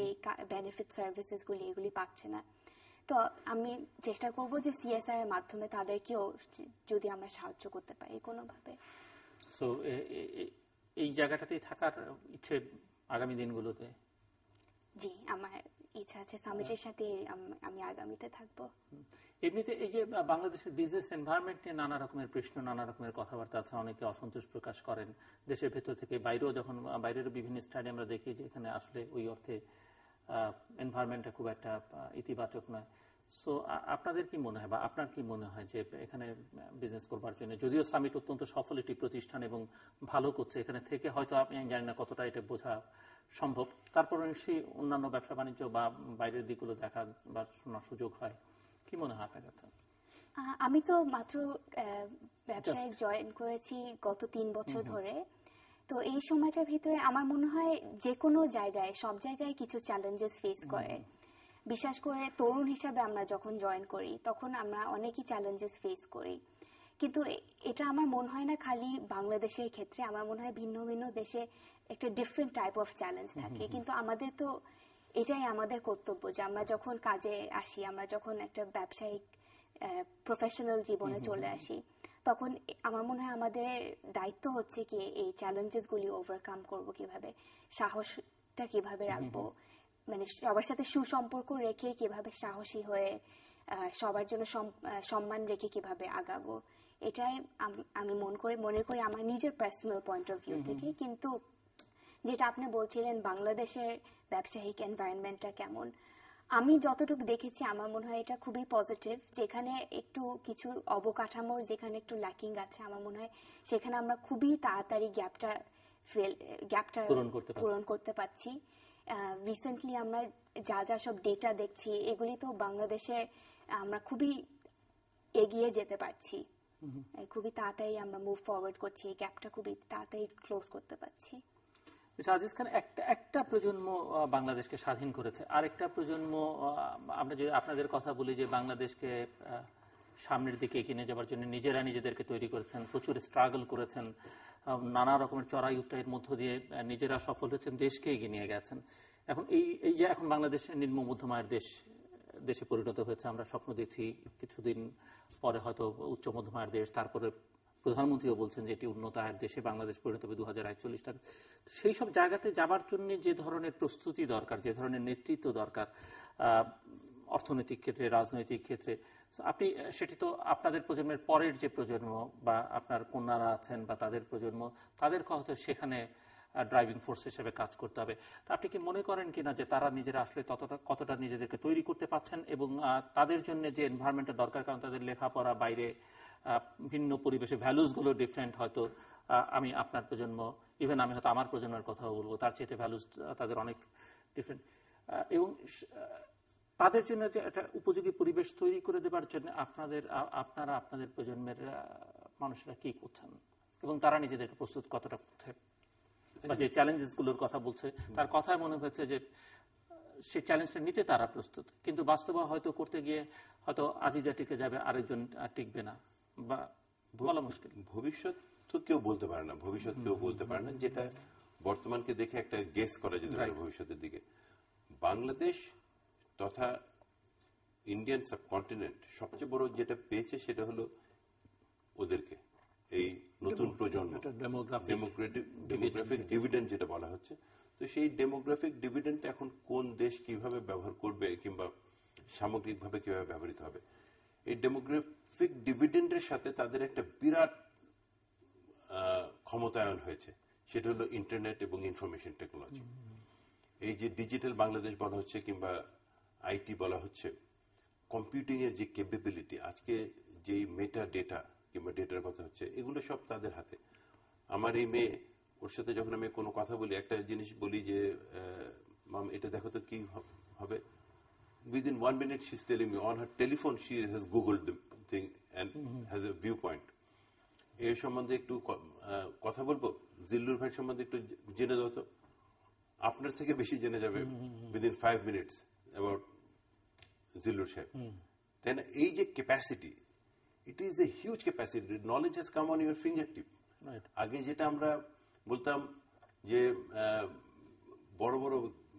বেনিফিট সার্ভিসেস গুলি এগুলি পাচ্ছে না। তো আমি চেষ্টা করব যে সিএসআর এর মাধ্যমে তাদেরকেও যদি আমরা সাহায্য করতে পারি কোনোভাবে। সো এই জায়গাটাতেই থাকার ইচ্ছে আগামী দিনগুলোতে? জি, আমার ইচ্ছা আছে সামিটের সাথে আমি আগামীতে থাকবো। এমনিতে এই যে বাংলাদেশের বিজনেস এনভায়রনমেন্ট নিয়ে নানা রকমের প্রশ্ন, নানা রকমের কথাবার্তা আছে, অনেকে অসন্তোষ প্রকাশ করেন দেশের ভেতর থেকে বাইরেও। যখন বাইরের বিভিন্ন স্টাডি আমরা দেখি যে এখানে আসলে ওই অর্থে এনভায়রনমেন্টটা খুব একটা ইতিবাচক নয়। সো আপনাদের কি মনে হয়, বা আপনার কি মনে হয় যে এখানে বিজনেস করবার জন্য, যদিও সামিট অত্যন্ত সফল একটি প্রতিষ্ঠান এবং ভালো করছে, এখানে থেকে হয়তো আমি জানি না কতটা এটা বোঝা সম্ভব, তারপর নিশ্চয়ই অন্যান্য ব্যবসা বাণিজ্য বা বাইরের দিকগুলো দেখা বা শোনার সুযোগ হয়, কি মনে হয় আপনার কাছে? আমি তো মাত্র ব্যবসায় জয়েন করেছি গত 3 বছর ধরে। তো এই সময়টার ভিতরে আমার মনে হয় যে কোনো জায়গায়, সব জায়গায় কিছু চ্যালেঞ্জেস ফেস করে। বিশেষ করে তরুণ হিসাবে আমরা যখন জয়েন করি তখন আমরা অনেকই চ্যালেঞ্জেস ফেস করি, কিন্তু এটা আমার মনে হয় না খালি বাংলাদেশের ক্ষেত্রে, আমার মনে হয় ভিন্ন ভিন্ন দেশে একটা ডিফারেন্ট টাইপ অফ চ্যালেঞ্জ থাকে। কিন্তু আমাদের তো এটাই আমাদের কর্তব্য যে আমরা যখন কাজে আসি, আমরা যখন একটা ব্যবসায়িক প্রফেশনাল জীবনে চলে আসি, তখন আমার মনে হয় আমাদের দায়িত্ব হচ্ছে কি এই চ্যালেঞ্জেস গুলি ওভারকাম করব কিভাবে, সাহসটা কিভাবে রাখবো, মানে সবার সাথে সুসম্পর্ক রেখে কিভাবে সাহসী হয়ে সবার জন্য সম্মান রেখে কিভাবে আগাবো, এটাই আমি মনে করি আমার নিজের পার্সোনাল পয়েন্ট অফ ভিউ থেকে। কিন্তু যেটা আপনি বলছিলেন বাংলাদেশের ব্যবসায়িক এনভায়রনমেন্টটা কেমন, আমি যতটুকু দেখেছি আমার মনে হয় এটা খুবই পজিটিভ। যেখানে একটু কিছু অবকাঠামোর যেখানে একটু ল্যাকিং আছে, আমার মনে হয় সেখানে আমরা খুবই তাড়াতাড়ি গ্যাপটা পূরণ করতে পারছি। রিসেন্টলি আমরা যা যা সব ডেটা দেখছি, এগুলি তো বাংলাদেশে আমরা খুবই এগিয়ে যেতে পারছি, খুবই তাড়াতাড়ি আমরা মুভ ফরওয়ার্ড করছি, এই গ্যাপটা খুবই তাড়াতাড়ি ক্লোজ করতে পারছি। আজিজ খান, একটা প্রজন্ম বাংলাদেশকে স্বাধীন করেছে, আরেকটা প্রজন্ম, আমরা যদি আপনাদের কথা বলি যে বাংলাদেশকে সামনের দিকে এগিয়ে নিয়ে যাওয়ার জন্য নিজেরা নিজেদেরকে তৈরি করেছেন, প্রচুর স্ট্রাগল করেছেন, নানা রকমের চড়াই উত্তরের মধ্য দিয়ে নিজেরা সফল হয়েছেন, দেশকে এগিয়ে নিয়ে গেছেন। এখন এই যে এখন বাংলাদেশের নিম্ন মধ্যমায়ের দেশে পরিণত হয়েছে, আমরা স্বপ্ন দেখছি কিছুদিন পরে হয়তো উচ্চ মধ্যমায়ের দেশ, তারপরে প্রধানমন্ত্রীও বলছেন যে এটি উন্নত আয়ের দেশে বাংলাদেশ পরিণত হবে 2041 সালে। সেই সব জায়গাতে যাবার জন্য যে ধরনের প্রস্তুতি দরকার, যে ধরনের নেতৃত্ব দরকার অর্থনৈতিক ক্ষেত্রে, রাজনৈতিক ক্ষেত্রে, আপনি সেটি তো আপনাদের প্রজন্মের পরের যে প্রজন্ম বা আপনার কন্যারা আছেন বা তাদের প্রজন্ম, তাদেরকে হয়তো সেখানে ড্রাইভিং ফোর্স হিসেবে কাজ করতে হবে। তা আপনি কি মনে করেন কিনা যে তারা নিজেরা আসলে কতটা নিজেদেরকে তৈরি করতে পারছেন এবং তাদের জন্য যে এনভায়রনমেন্টের দরকার, কারণ তাদের লেখাপড়া বাইরে ভিন্ন পরিবেশে ভ্যালুসগুলো ডিফারেন্ট, হয়তো আমি আপনার প্রজন্ম, ইভেন আমি হয়তো আমার প্রজন্মের কথাও বলবো, তার চেয়ে ভ্যালুস তাদের অনেক ডিফারেন্ট, এবং তাদের জন্য যে একটা উপযোগী পরিবেশ তৈরি করে দেবার জন্য আপনারা আপনাদের প্রজন্মের মানুষেরা কি করছেন এবং তারা নিজেদেরকে প্রস্তুত কতটা করছে, বা যে চ্যালেঞ্জেস গুলোর কথা বলছে তার কথায় মনে হয়েছে যে সেই চ্যালেঞ্জটা নিতে তারা প্রস্তুত, কিন্তু বাস্তবে হয়তো করতে গিয়ে হয়তো আজিজা টিকে যাবে, আরেকজন টিকবে না, বা বলা মুশকিল। ভবিষ্যৎ তো কেউ বলতে পারে না, ভবিষ্যৎ কেউ বলতে পারে না, যেটা বর্তমানকে দেখে একটা গেস করা যেতে পারে ভবিষ্যতের দিকে। বাংলাদেশ তথা ইন্ডিয়ান সাবকন্টিনেন্ট সবচেয়ে বড় যেটা পেয়েছে সেটা হলো ওদেরকে এই নতুন প্রজন্ম, ডেমোগ্রাফিক ডিভিডেন্ড যেটা বলা হচ্ছে। তো সেই ডেমোগ্রাফিক ডিভিডেন্ড এখন কোন দেশ কিভাবে ব্যবহার করবে কিংবা সামগ্রিকভাবে কিভাবে ব্যবহৃত হবে, এই ডেমোগ্রাফিক ডিভিডেন্ডের সাথে তাদের একটা বিরাট ক্ষমতায়ন হয়েছে, সেটা হলো ইন্টারনেট এবং ইনফরমেশন টেকনোলজি। এই যে ডিজিটাল বাংলাদেশ বলা হচ্ছে কিংবা আইটি বলা হচ্ছে, কম্পিউটিং এর যে ক্যাপাবিলিটি, আজকে যেই মেটা ডেটা কিংবা ডেটার কথা হচ্ছে, এগুলো সব তাদের হাতে। আমার এই মেয়ে, ওর সাথে যখন আমি কোনো কথা বলি, একটা জিনিস বলি যে মাম এটা দেখো তো কি হবে, within 1 minute she's telling me on her telephone she has googled the thing and has a viewpoint. এই সম্বন্ধে একটু কথা বলবো, জিল্লুর ভাই সম্বন্ধে একটু জেনে দাও তো, আপনার থেকে বেশি জেনে যাবে within 5 minutes about জিল্লুর সাহেব। তাই না? এই যে capacity, it is a huge capacity, knowledge has come on your fingertip. আগে যেটা আমরা বলতাম যে বড় বড়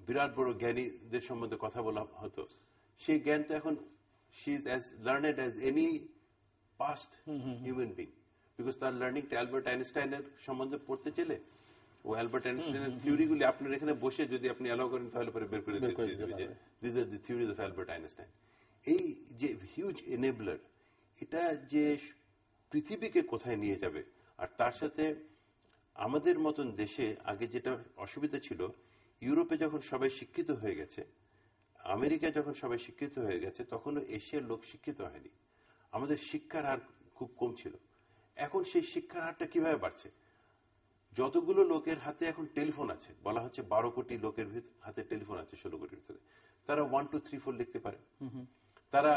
বিরাট বড় জ্ঞানীদের সম্বন্ধে কথা বলা হতো, সেই জ্ঞান তো এখন she is as learned as any past human being, because তার লার্নিংটা অ্যালবার্ট আইনস্টাইনের সম্বন্ধে পড়তে চলে, ও অ্যালবার্ট আইনস্টাইনের থিওরিগুলি আপনার এখানে বসে যদি আপনি অ্যালাউ করেন তাহলে পরে বের করে দিতে দেবে যে this are the theories of Albert Einstein. এই যে হিউজ এনেবলার, এটা যে পৃথিবীকে কোথায় নিয়ে যাবে। আর তার সাথে আমাদের মতন দেশে আগে যেটা অসুবিধা ছিল, ইউরোপে যখন সবাই শিক্ষিত হয়ে গেছে, আমেরিকায় যখন সবাই শিক্ষিত হয়ে গেছে, তখনও এশিয়ার লোক শিক্ষিত হয়নি। আমাদের শিক্ষার হার খুব কম ছিল। এখন সেই শিক্ষার হারটা কিভাবে বাড়ছে? যতগুলো লোকের হাতে এখন টেলিফোন আছে, বলা হচ্ছে 12 কোটি লোকের হাতে টেলিফোন আছে 16 কোটির ভিতরে, তারা 1 2 3 4 লিখতে পারে। তারা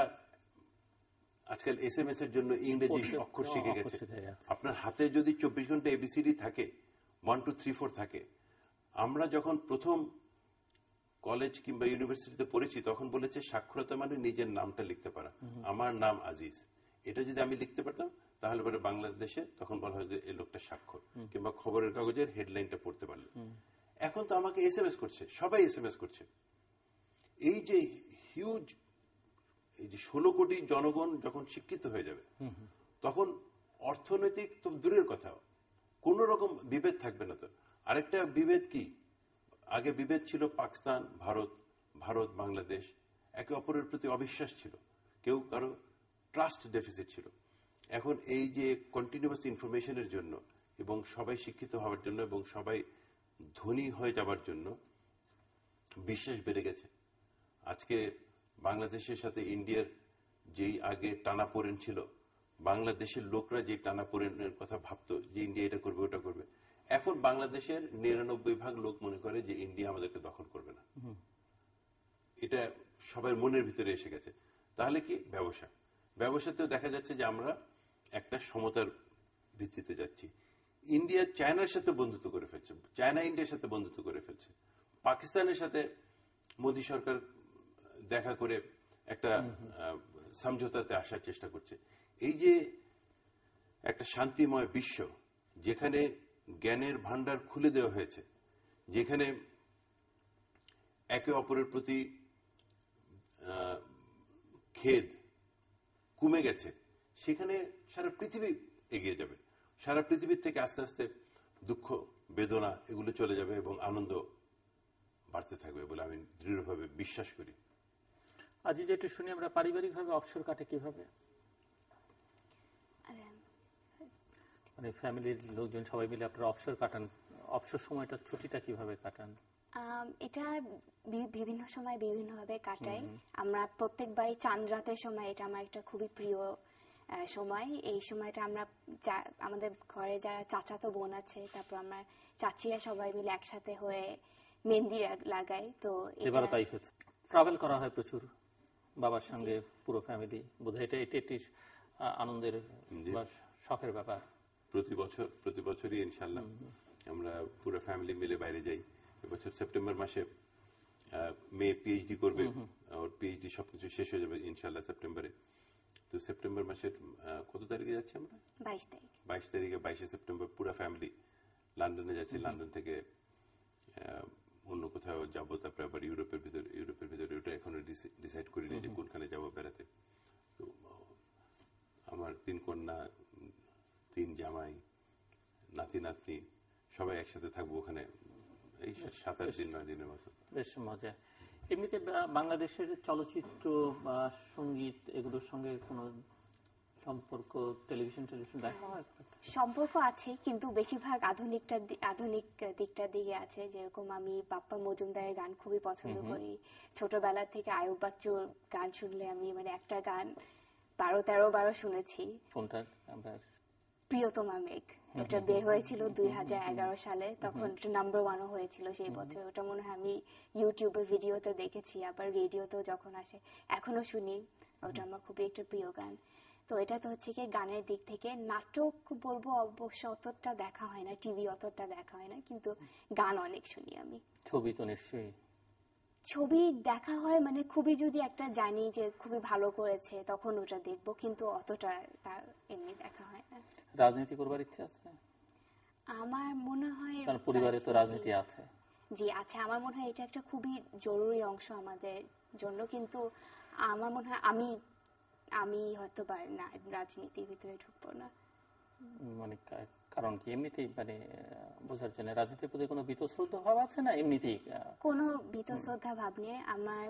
আজকাল SMS এর জন্য ইংরেজি অক্ষর শিখে গেছে। আপনার হাতে যদি 24 ঘন্টা ABCD থাকে, 1 2 3 4 থাকে। আমরা যখন প্রথম কলেজ কিংবা ইউনিভার্সিটিতে পড়েছি তখন বলেছে সাক্ষরতা মানে নিজের নামটা লিখতে পারা। আমার নাম আজিজ, এটা যদি আমি লিখতে পারতাম তাহলে পরে বাংলাদেশে তখন বলা হয় যে এই লোকটা স্বাক্ষর, কিংবা খবরের কাগজের হেডলাইনটা পড়তে পারলো। এখন তো আমাকে SMS করছে, সবাই SMS করছে। এই যে হিউজ, এই যে 16 কোটি জনগণ যখন শিক্ষিত হয়ে যাবে, তখন অর্থনৈতিক তো দূরের কথা, কোন রকম বিভেদ থাকবে না। তো আরেকটা বিভেদ কি, আগে বিভেদ ছিল পাকিস্তান ভারত, ভারত বাংলাদেশ, একে অপরের প্রতি অবিশ্বাস ছিল। কেউ কারো ট্রাস্ট ডেফিসিট ছিল। এখন এই যে কন্টিনিউয়াস ইনফরমেশনের জন্য এবং সবাই শিক্ষিত হওয়ার জন্য এবং সবাই ধনী হয়ে যাবার জন্য বিশ্বাস বেড়ে গেছে। আজকে বাংলাদেশের সাথে ইন্ডিয়ার যেই আগে টানাপোড়েন ছিল, বাংলাদেশের লোকরা যে টানাপোড়েনের কথা ভাবতো যে ইন্ডিয়া এটা করবে ওটা করবে, এখন বাংলাদেশের 99% লোক মনে করে যে ইন্ডিয়া আমাদেরকে দখল করবে না। এটা সবার মনের ভিতরে এসে গেছে। তাহলে কি ব্যবসাতেও দেখা যাচ্ছে যে আমরা একটা সমতার ভিত্তিতে যাচ্ছি। ইন্ডিয়া চায়নার সাথে বন্ধুত্ব করে ফেলছে, চায়না ইন্ডিয়ার সাথে বন্ধুত্ব করে ফেলছে, পাকিস্তানের সাথে মোদী সরকার দেখা করে একটা সমঝোতাতে আসার চেষ্টা করছে। এই যে একটা শান্তিময় বিশ্ব, যেখানে জ্ঞানের ভান্ডার খুলে দেওয়া হয়েছে, যেখানে একে অপরের প্রতি খেদ কমে গেছে, সেখানে সারা পৃথিবী এগিয়ে যাবে। সারা পৃথিবীর থেকে আস্তে আস্তে দুঃখ বেদনা এগুলো চলে যাবে এবং আনন্দ বাড়তে থাকবে বলে আমি দৃঢ়ভাবে বিশ্বাস করি। আজ যেটা শুনি আমরা, পারিবারিকভাবে অবসর কাটে কিভাবে? মানে ফ্যামিলির লোকজন সবাই মিলে আপনারা অবসর কাটান, অবসর সময়টা ছুটিটা কিভাবে কাটান? এটা বিভিন্ন সময় বিভিন্নভাবে কাটাই। আমরা প্রত্যেকবারই চাঁদ রাতের সময়, এটা আমার একটা খুবই প্রিয় সময়। এই সময়টা আমরা আমাদের ঘরে যারা চাচাতো বোন আছে, তারপর আমরা চাচিরা সবাই মিলে একসাথে হয়ে মেহেন্দি লাগাই। তো এবারও তাই হচ্ছে, ট্রাভেল করা হয় প্রচুর বাবার সঙ্গে পুরো ফ্যামিলি। বোধহয় এটা একটি আনন্দের বা শখের ব্যাপার। প্রতি বছরই ইনশাল্লাহ আমরা পুরো ফ্যামিলি মিলে বাইরে যাই। এবছর সেপ্টেম্বর মাসে মেয়ে পিএইচডি করবে, ওর পিএইচডি সবকিছু শেষ হয়ে যাবে ইনশাল্লাহ সেপ্টেম্বরে। তো সেপ্টেম্বর মাসের কত তারিখে যাচ্ছি আমরা? 22 তারিখে, 22শে সেপ্টেম্বর পুরো ফ্যামিলি লন্ডনে যাচ্ছি। লন্ডন থেকে অন্য কোথাও যাবো, তারপরে আবার ইউরোপের ভিতরে ওটা এখনো ডিসাইড করিনি যে কোনখানে যাবো বেড়াতে। তো আমার 3 কন্যা, 3 জামাই, নাতি নাতনি সবাই একসাথে থাকবো ওখানে, এই 7-8 দিন 9 দিনের মতো। বেশ মজা। এমনিতে বাংলাদেশের চলচ্চিত্র বা সঙ্গীত এগুলোর সঙ্গে কোনো সম্পর্ক, টেলিভিশন দেখা হয়? সম্পর্ক আছে, কিন্তু বেশিরভাগ আধুনিক দিকটার দিকে আছে। যেরকম আমি বাপ্পা মজুমদারের গান খুবই পছন্দ করি। ছোটবেলা থেকে আয়ুব বাচ্চুর গান শুনলে আমি মানে একটা গান 12-13 বারও শুনেছি। কোনটা? প্রিয়তমা মেঘ। এটা বের হয়েছিল 2011 সালে, তখন নাম্বার 1 হয়েছিল সেই বছর। ওটা মনে হয় আমি ইউটিউবে ভিডিওতে দেখেছি, আবার রেডিওতেও যখন আসে এখনো শুনি। ওটা আমার খুবই একটা প্রিয় গান। তো এটা তো হচ্ছে কি গানের দিক থেকে। নাটক বলবো অবশ্য অতটা দেখা হয় না, টিভি অতটা দেখা হয় না, কিন্তু গান অনেক শুনি আমি। ছবি তো নিশ্চয়ই? ছবি দেখা হয়, মানে খুবই যদি একটা জানি যে খুবই ভালো করেছে তখন ওটা দেখবো, কিন্তু অতটা তার এমনি দেখা হয় না। রাজনীতি করবার ইচ্ছা আছে? আমার মনে হয়, কারণ পরিবারে তো রাজনীতি আছে। জি আছে, আমার মনে হয় এটা একটা খুবই জরুরি অংশ আমাদের জন্য, কিন্তু আমার মনে হয় আমি হয়তো বা না, রাজনীতির ভিতরে ঢুকবো না। মানে কারণ কি এমনিতেই মানে বোঝার জন্য রাজনীতির প্রতি কোনো বীতশ্রদ্ধা ভাব আছে না এমনিতেই? কোনো বীতশ্রদ্ধা ভাব নিয়ে আমার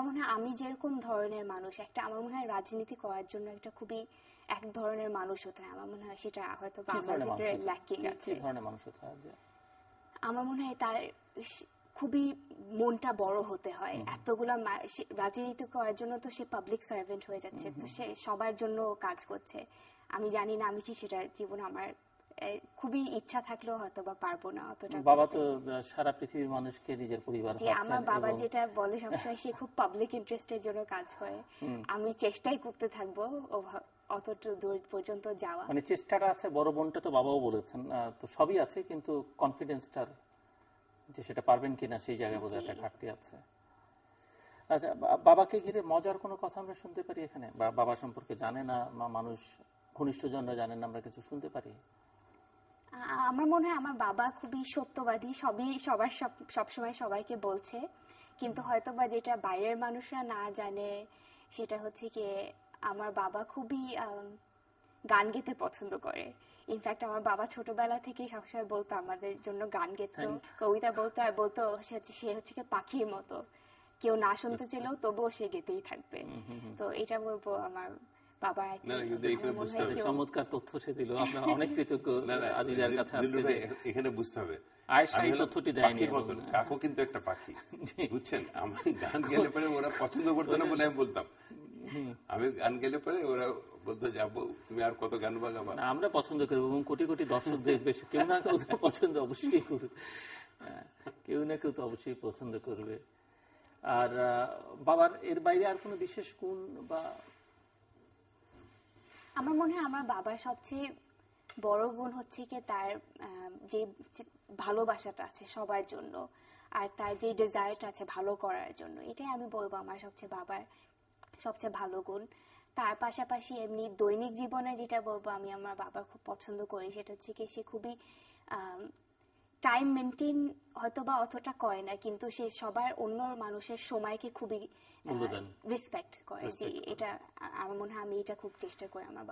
মনে হয় আমি যেরকম ধরনের মানুষ, আমার মনে হয় রাজনীতি করার জন্য একটা খুবই এক ধরনের মানুষ হতে হয়। আমার মনে হয় সেটা হয়তো আমার ভিতরে ল্যাকিং আছে। কি ধরনের মানুষ হতে হয়? আমার মনে হয় তার খুবই মনটা বড় হতে হয়। এতগুলা রাজনীতি করার জন্য তো সে পাবলিক সার্ভেন্ট হয়ে যাচ্ছে, তো সে সবার জন্য কাজ করছে। আমি জানি না আমি কি সেটা জীবন আমার খুবই ইচ্ছা থাকলেও হয়তো বা পারবো না অতটা। বাবা তো সারা পৃথিবীর মানুষকে নিজের পরিবার ভাবছেন। আমার বাবা যেটা বলে সবসময়, সে খুব পাবলিক ইন্টারেস্টের জন্য কাজ করে। আমি চেষ্টাই করতে থাকবো অতটা দূর পর্যন্ত যাওয়া। মানে চেষ্টাটা আছে, বড় বোনটা তো বাবাও বলেছেন, তো সবই আছে, কিন্তু কনফিডেন্সটার যে সেটা পারবেন কিনা সেই জায়গায় বোধহয় একটা ঘাটতি আছে। আচ্ছা, বাবাকে ঘিরে মজার কোনো কথা আমরা শুনতে পারি এখানে? বা বাবা সম্পর্কে জানে না মানুষ, ঘনিষ্ঠজনরা জানেন না, আমরা কিছু শুনতে পারি? আমার মনে হয় আমার বাবা খুবই সত্যবাদী, সবসময় সবাইকে বলছে, কিন্তু হয়তো বা যেটা বাইরের মানুষরা না জানে সেটা হচ্ছে কি আমার বাবা খুবই গান গেতে পছন্দ করে। ইনফ্যাক্ট আমার বাবা ছোটবেলা থেকেই সবসময় বলতো আমাদের জন্য গান গেতো, কবিতা বলতো, আর বলতো সে হচ্ছে কি পাখির মতো, কেউ না শুনতে চাইলেও তবুও সে গেতেই থাকবে। তো এটা বলবো আমার বাবার একটা না, কিন্তু এখানে আমার মনে বুঝতে হয় হবে, কেউ- চমৎকার তথ্য সে দিল। আপনার অনেক কৃতজ্ঞ আজিজার কাছে আজকে জিল্লুর ভাই, যে এখানে বুঝতে হবে আয়েশা আমি এই হলাম তথ্যটি দেয়নি পাখির এবং- মতন, কাকু কিন্তু একটা পাখি, বুঝছেন? আমি গান গেলে পরে ওরা পছন্দ করতো না বলে আমি বলতাম, আমি গান গেলে পরে ওরা বলতো যাবো তুমি আর কত গান বাজাবা। না, আমরা পছন্দ করবো এবং কোটি কোটি দর্শক দেখবে, কেউ না কেউ তো পছন্দ অবশ্যই করবে, কেউ না কেউ তো অবশ্যই পছন্দ করবে। আর বাবার এর বাইরে আর কোনো বিশেষ গুণ বা? আমার মনে হয় আমার বাবার সবচেয়ে বড় গুণ হচ্ছে কি তার যে যে ভালোবাসাটা আছে সবার জন্য, আর তার যে ডিজায়ারটা আছে ভালো করার জন্য, এটাই আমি বলবো আমার বাবার সবচেয়ে ভালো গুণ। তার পাশাপাশি এমনি দৈনিক জীবনে যেটা বলবো আমি আমার বাবার খুব পছন্দ করি, সেটা হচ্ছে কি সে খুবই টাইম মেনটেন হয়তো বা অতটা করে না, কিন্তু সে সবার অন্য মানুষের সময়কে খুবই রেসপেক্ট করে। যে এটা আমার মনে হয় আমি এটা খুব চেষ্টা করি আমার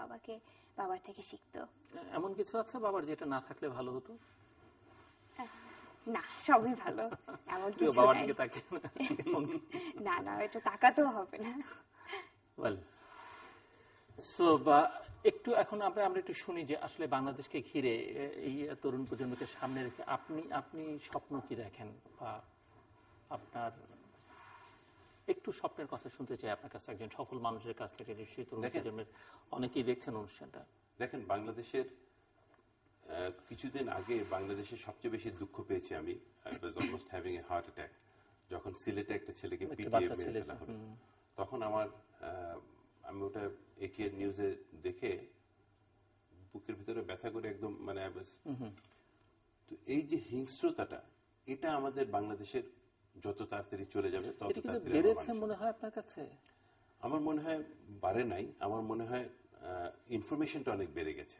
বাবার থেকে শিখতে। এমন কিছু আছে বাবার যেটা না থাকলে ভালো হতো? না, সবই ভালো, এমন কিছু বাবার নাই। দিকে তাকে না না, এটা তাকাতেও হবে না। সো একটু এখন আমরা একটু শুনি যে আসলে বাংলাদেশকে ঘিরে এই তরুণ প্রজন্মকে সামনে রেখে আপনি স্বপ্ন কি দেখেন, বা আপনার একটু স্বপ্নের কথা শুনতে চাই আপনার কাছে, একজন সফল মানুষের কাছ থেকে। নিশ্চয়ই তরুণ প্রজন্মের অনেকেই দেখছেন অনুষ্ঠানটা। দেখেন, বাংলাদেশের কিছুদিন আগে বাংলাদেশের সবচেয়ে বেশি দুঃখ পেয়েছি আমি, I was almost having a heart attack, যখন সিলেটে একটা ছেলেকে পিটিয়ে মেরে ফেলা হলো। তখন আমি ওটা এটিএন নিউজে দেখে বুকের ভিতরে ব্যথা করে একদম মানে তো এই যে হিংস্রতাটা, এটা আমাদের বাংলাদেশের যত তাড়াতাড়ি চলে যাবে তত তাড়াতাড়ি বেড়েছে মনে হয় আপনার কাছে? আমার মনে হয় বাড়ে নাই, আমার মনে হয় ইনফরমেশনটা অনেক বেড়ে গেছে।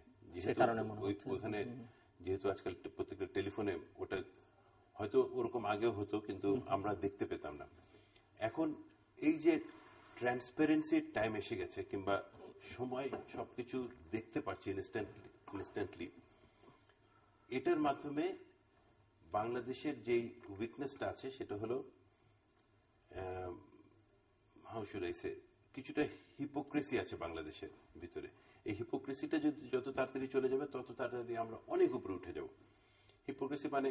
ওখানে যেহেতু আজকাল প্রত্যেকটা টেলিফোনে ওটা হয়তো ওরকম আগেও হতো, কিন্তু আমরা দেখতে পেতাম না। এখন এই যে ট্রান্সপারেন্সির টাইম এসে গেছে, কিংবা সময় সবকিছু দেখতে পাচ্ছি ইনস্ট্যান্টলি, এটার মাধ্যমে বাংলাদেশের যেই উইকনেসটা আছে সেটা হলো হাউ শুড আই সে, কিছুটা হিপোক্রেসি আছে বাংলাদেশের ভিতরে। এই হিপোক্রেসিটা যদি যত তাড়াতাড়ি চলে যাবে তত তাড়াতাড়ি আমরা অনেক উপরে উঠে যাব। হিপোক্রেসি মানে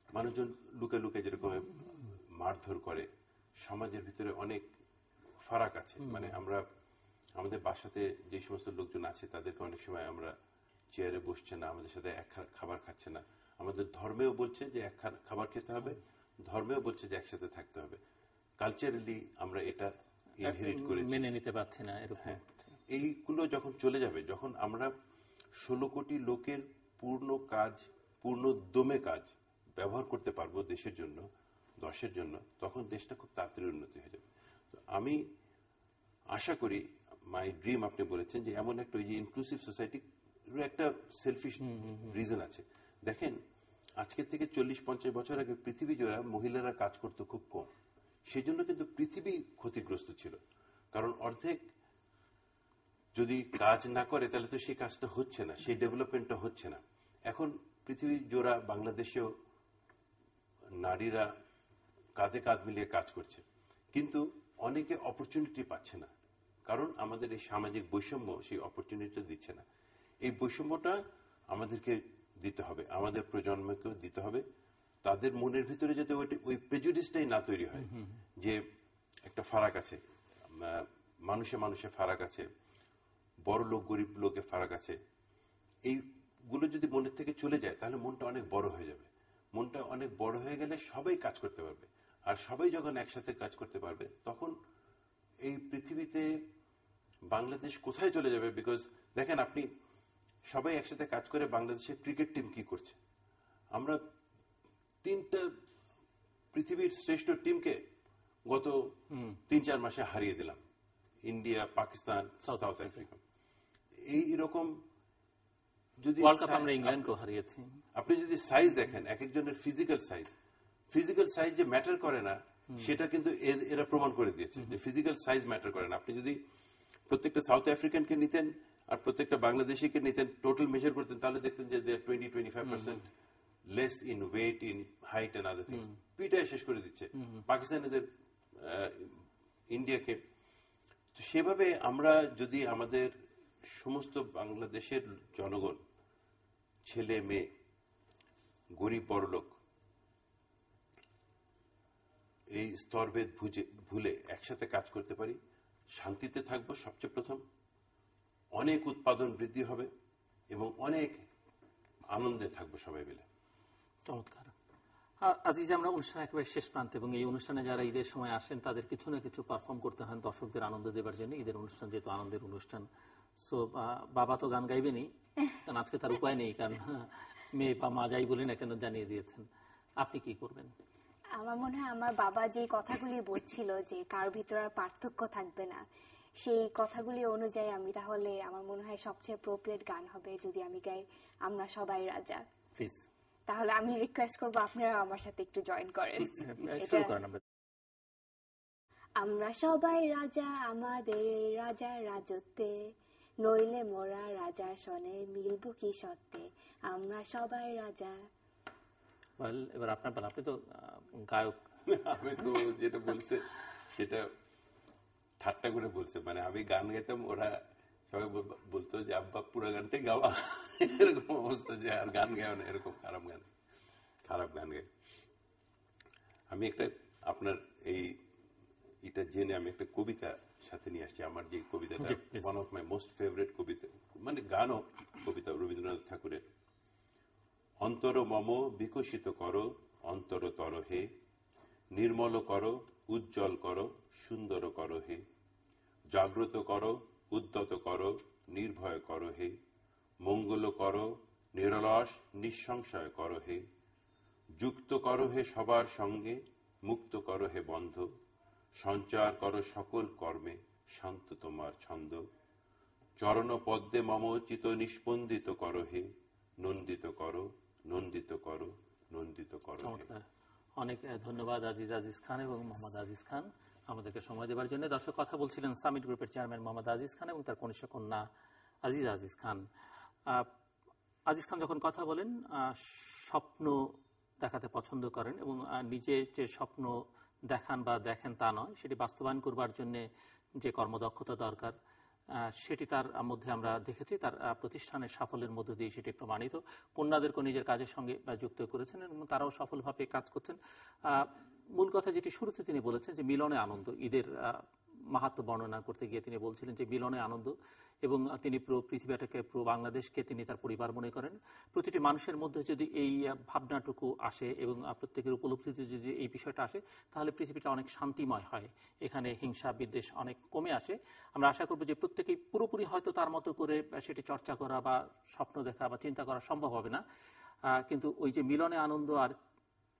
মানুষজন লুকে লুকে যেরকম মারধর করে, সমাজের ভিতরে অনেক ফারাক আছে। মানে আমরা আমাদের বাসাতে যে সমস্ত লোকজন আছে তাদেরকে অনেক সময় আমরা চেয়ারে বসছে না, আমাদের সাথে এক খাবার খাচ্ছে না। আমাদের ধর্মেও বলছে যে এক খাবার খেতে হবে, ধর্মেও বলছে যে একসাথে থাকতে হবে। কালচারালি আমরা এটা ইনহেরিট করেছি, মেনে নিতে পারছি না এরকম। এইগুলো যখন চলে যাবে, যখন আমরা 16 কোটি লোকের পূর্ণ দমে কাজ ব্যবহার করতে পারবো দেশের জন্য, দশের জন্য, তখন দেশটা খুব তাড়াতাড়ি উন্নতি হয়ে যাবে। আমি আশা করি, মাই ড্রিম, আপনি বলেছেন যে এমন একটা ওই যে ইনক্লুসিভ সোসাইটি, একটা সেলফিশ রিজন আছে। দেখেন, আজকের থেকে 40-50 বছর আগে পৃথিবী জোড়া মহিলারা কাজ করতো খুব কম, সেই জন্য কিন্তু পৃথিবী ক্ষতিগ্রস্ত ছিল। কারণ অর্ধেক যদি কাজ না করে তাহলে তো সেই কাজটা হচ্ছে না, সেই ডেভেলপমেন্টটা হচ্ছে না। এখন পৃথিবী জোড়া বাংলাদেশেও নারীরা কাঁধে কাঁধ মিলিয়ে কাজ করছে, কিন্তু অনেকে অপরচুনিটি পাচ্ছে না, কারণ আমাদের এই সামাজিক বৈষম্য সেই অপরচুনিটিটা দিচ্ছে না। এই বৈষম্যটা আমাদেরকে দিতে হবে, আমাদের প্রজন্মকেও দিতে হবে। তাদের মনের ভিতরে যাতে ওই প্রেজুডিসটাই না তৈরি হয় যে একটা ফারাক আছে, মানুষে মানুষে ফারাক আছে, বড় লোক গরিব লোকের ফারাক আছে। এইগুলো যদি মনের থেকে চলে যায় তাহলে মনটা অনেক বড় হয়ে যাবে। মনটা অনেক বড় হয়ে গেলে সবাই কাজ করতে পারবে, আর সবাই যখন একসাথে কাজ করতে পারবে তখন এই পৃথিবীতে বাংলাদেশ কোথায় চলে যাবে। বিকজ দেখেন, আপনি সবাই একসাথে কাজ করে বাংলাদেশের ক্রিকেট টিম কি করছে, আমরা 3টা পৃথিবীর শ্রেষ্ঠ টিমকে গত 3-4 মাসে হারিয়ে দিলাম, ইন্ডিয়া, পাকিস্তান, সাউথ আফ্রিকা। এইরকম যদি ইংল্যান্ডকে হারিয়েছি, আপনি যদি সাইজ দেখেন, এক একজনের ফিজিক্যাল সাইজ যে ম্যাটার করে না, সেটা কিন্তু এরা প্রমাণ করে দিয়েছে যে ফিজিক্যাল সাইজ ম্যাটার করে না। আপনি যদি প্রত্যেকটা সাউথ আফ্রিকানকে নিতেন আর প্রত্যেকটা বাংলাদেশিকে নিতেন, টোটাল মেজার করতেন, তাহলে দেখতেন যে they are 20-25% less in weight, in height and other things. পিটায় শেষ করে দিচ্ছে। পাকিস্তানিদের ইন্ডিয়াকে। তো সেভাবে আমরা যদি আমাদের সমস্ত বাংলাদেশের জনগণ, ছেলে মেয়ে, গরিব বড়লোক, এই স্তরভেদ ভুলে একসাথে কাজ করতে পারি, শান্তিতে থাকবো সবচেয়ে প্রথম, অনেক উৎপাদন বৃদ্ধি হবে এবং অনেক আনন্দে থাকবো সবাই মিলে। চমৎকার। আজিজ, আমরা অনুষ্ঠান একেবারে শেষ প্রান্তে, এবং এই অনুষ্ঠানে যারা ঈদের সময় আসেন তাদের কিছু না কিছু পারফর্ম করতে হয় দর্শকদের আনন্দ দেওয়ার জন্য। ঈদের অনুষ্ঠান যেহেতু আনন্দের অনুষ্ঠান, সো বাবা তো গান গাইবেনই, কারণ আজকে তার উপায় নেই, কারণ মেয়ে বা মা যাই বলি না কেন জানিয়ে দিয়েছেন। আপনি কি করবেন? আমার মনে হয় আমার বাবা যে কথাগুলি বলছিল যে কার ভিতর আর পার্থক্য থাকবে না, সেই কথাগুলি অনুযায়ী আমি তাহলে আমার মনে হয় সবচেয়ে অ্যাপ্রোপ্রিয়েট গান হবে যদি আমি গাই আমরা সবাই রাজা। প্লিজ। তাহলে আমি রিকোয়েস্ট করবো আপনারা আমার সাথে একটু জয়েন করেন। আমরা সবাই রাজা আমাদের রাজার রাজত্বে, নইলে মোরা রাজার সনে মিলব কি সত্যে, আমরা সবাই রাজা। এবার আপনার বলেন, আপনি তো গায়ক। আমি তো যেটা বলছে সেটা ঠাট্টা করে বলছে, মানে আমি গান গাইতাম, ওরা সবাই বলতো যে আব্বা পুরো গানটাই গাওয়া, এরকম অবস্থা যে আর গান গাও না, এরকম খারাপ গান গাই। আমি একটা আপনার এটা জেনে আমি একটা কবিতা সাথে নিয়ে আসছি, আমার যে কবিতাটা one of my most favourite কবিতা, মানে গানও কবিতা, রবীন্দ্রনাথ ঠাকুরের। অন্তর মম বিকশিত করো অন্তরতর হে, নির্মল করো উজ্জ্বল করো সুন্দর করো হে, জাগ্রত করো উদ্যত করো নির্ভয় করো হে, মঙ্গল করো নিরলস নিঃসংশয় করো হে, যুক্ত করো হে সবার সঙ্গে মুক্ত করো হে বন্ধ, সঞ্চার করো সকল কর্মে শান্ত তোমার ছন্দ, চরণ পদ্মে মম চিত নিস্পন্দিত করো হে, নন্দিত করো নন্দিত করো নন্দিত করো হে। অনেক ধন্যবাদ আজিজ খান এবং মোহাম্মদ আজিজ খান আমাদেরকে সময় দেওয়ার জন্য। দর্শক, কথা বলছিলেন সামিট গ্রুপের চেয়ারম্যান মোহাম্মদ আজিজ খান এবং তার কনিষ্ঠ কন্যা আজিজ খান। আজিজ খান যখন কথা বলেন, স্বপ্ন দেখাতে পছন্দ করেন এবং নিজে যে স্বপ্ন দেখান বা দেখেন তা নয়, সেটি বাস্তবায়ন করবার জন্য যে কর্মদক্ষতা দরকার সেটি তার মধ্যে আমরা দেখেছি। তার প্রতিষ্ঠানের সাফল্যের মধ্য দিয়ে সেটি প্রমাণিত। কন্যাদেরকে নিজের কাজের সঙ্গে যুক্ত করেছেন এবং তারাও সফলভাবে কাজ করছেন। মূল কথা যেটি শুরুতে তিনি বলেছেন যে মিলনে আনন্দ, ঈদের মাহাত্ম্য বর্ণনা করতে গিয়ে তিনি বলছিলেন যে মিলনে আনন্দ, এবং তিনি পুরো পৃথিবীটাকে, পুরো বাংলাদেশকে তিনি তার পরিবার মনে করেন। প্রতিটি মানুষের মধ্যে যদি এই ভাবনাটুকু আসে এবং প্রত্যেকের উপলব্ধিতে যদি এই বিষয়টা আসে, তাহলে পৃথিবীটা অনেক শান্তিময় হয়, এখানে হিংসা বিদ্বেষ অনেক কমে আসে। আমরা আশা করব যে প্রত্যেকেই পুরোপুরি হয়তো তার মতো করে সেটি চর্চা করা বা স্বপ্ন দেখা বা চিন্তা করা সম্ভব হবে না, কিন্তু ওই যে মিলনে আনন্দ আর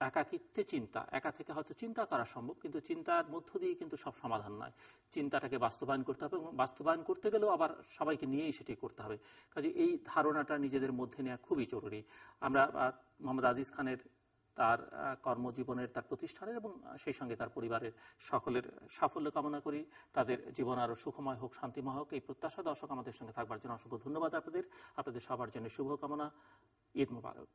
একাকিত্বে চিন্তা, একা থেকে হয়তো চিন্তা করা সম্ভব, কিন্তু চিন্তার মধ্য দিয়ে কিন্তু সব সমাধান নয়। চিন্তাটাকে বাস্তবায়ন করতে হবে এবং বাস্তবায়ন করতে গেলেও আবার সবাইকে নিয়েই সেটি করতে হবে। কাজে এই ধারণাটা নিজেদের মধ্যে নেওয়া খুবই জরুরি। আমরা মোহাম্মদ আজিজ খানের তার কর্মজীবনের, তার প্রতিষ্ঠানের এবং সেই সঙ্গে তার পরিবারের সকলের সাফল্য কামনা করি। তাদের জীবন আরো সুখময় হোক, শান্তিময় হোক, এই প্রত্যাশা। দর্শক, আমাদের সঙ্গে থাকবার জন্য অসংখ্য ধন্যবাদ আপনাদের সবার জন্য শুভকামনা। ঈদ মোবারক।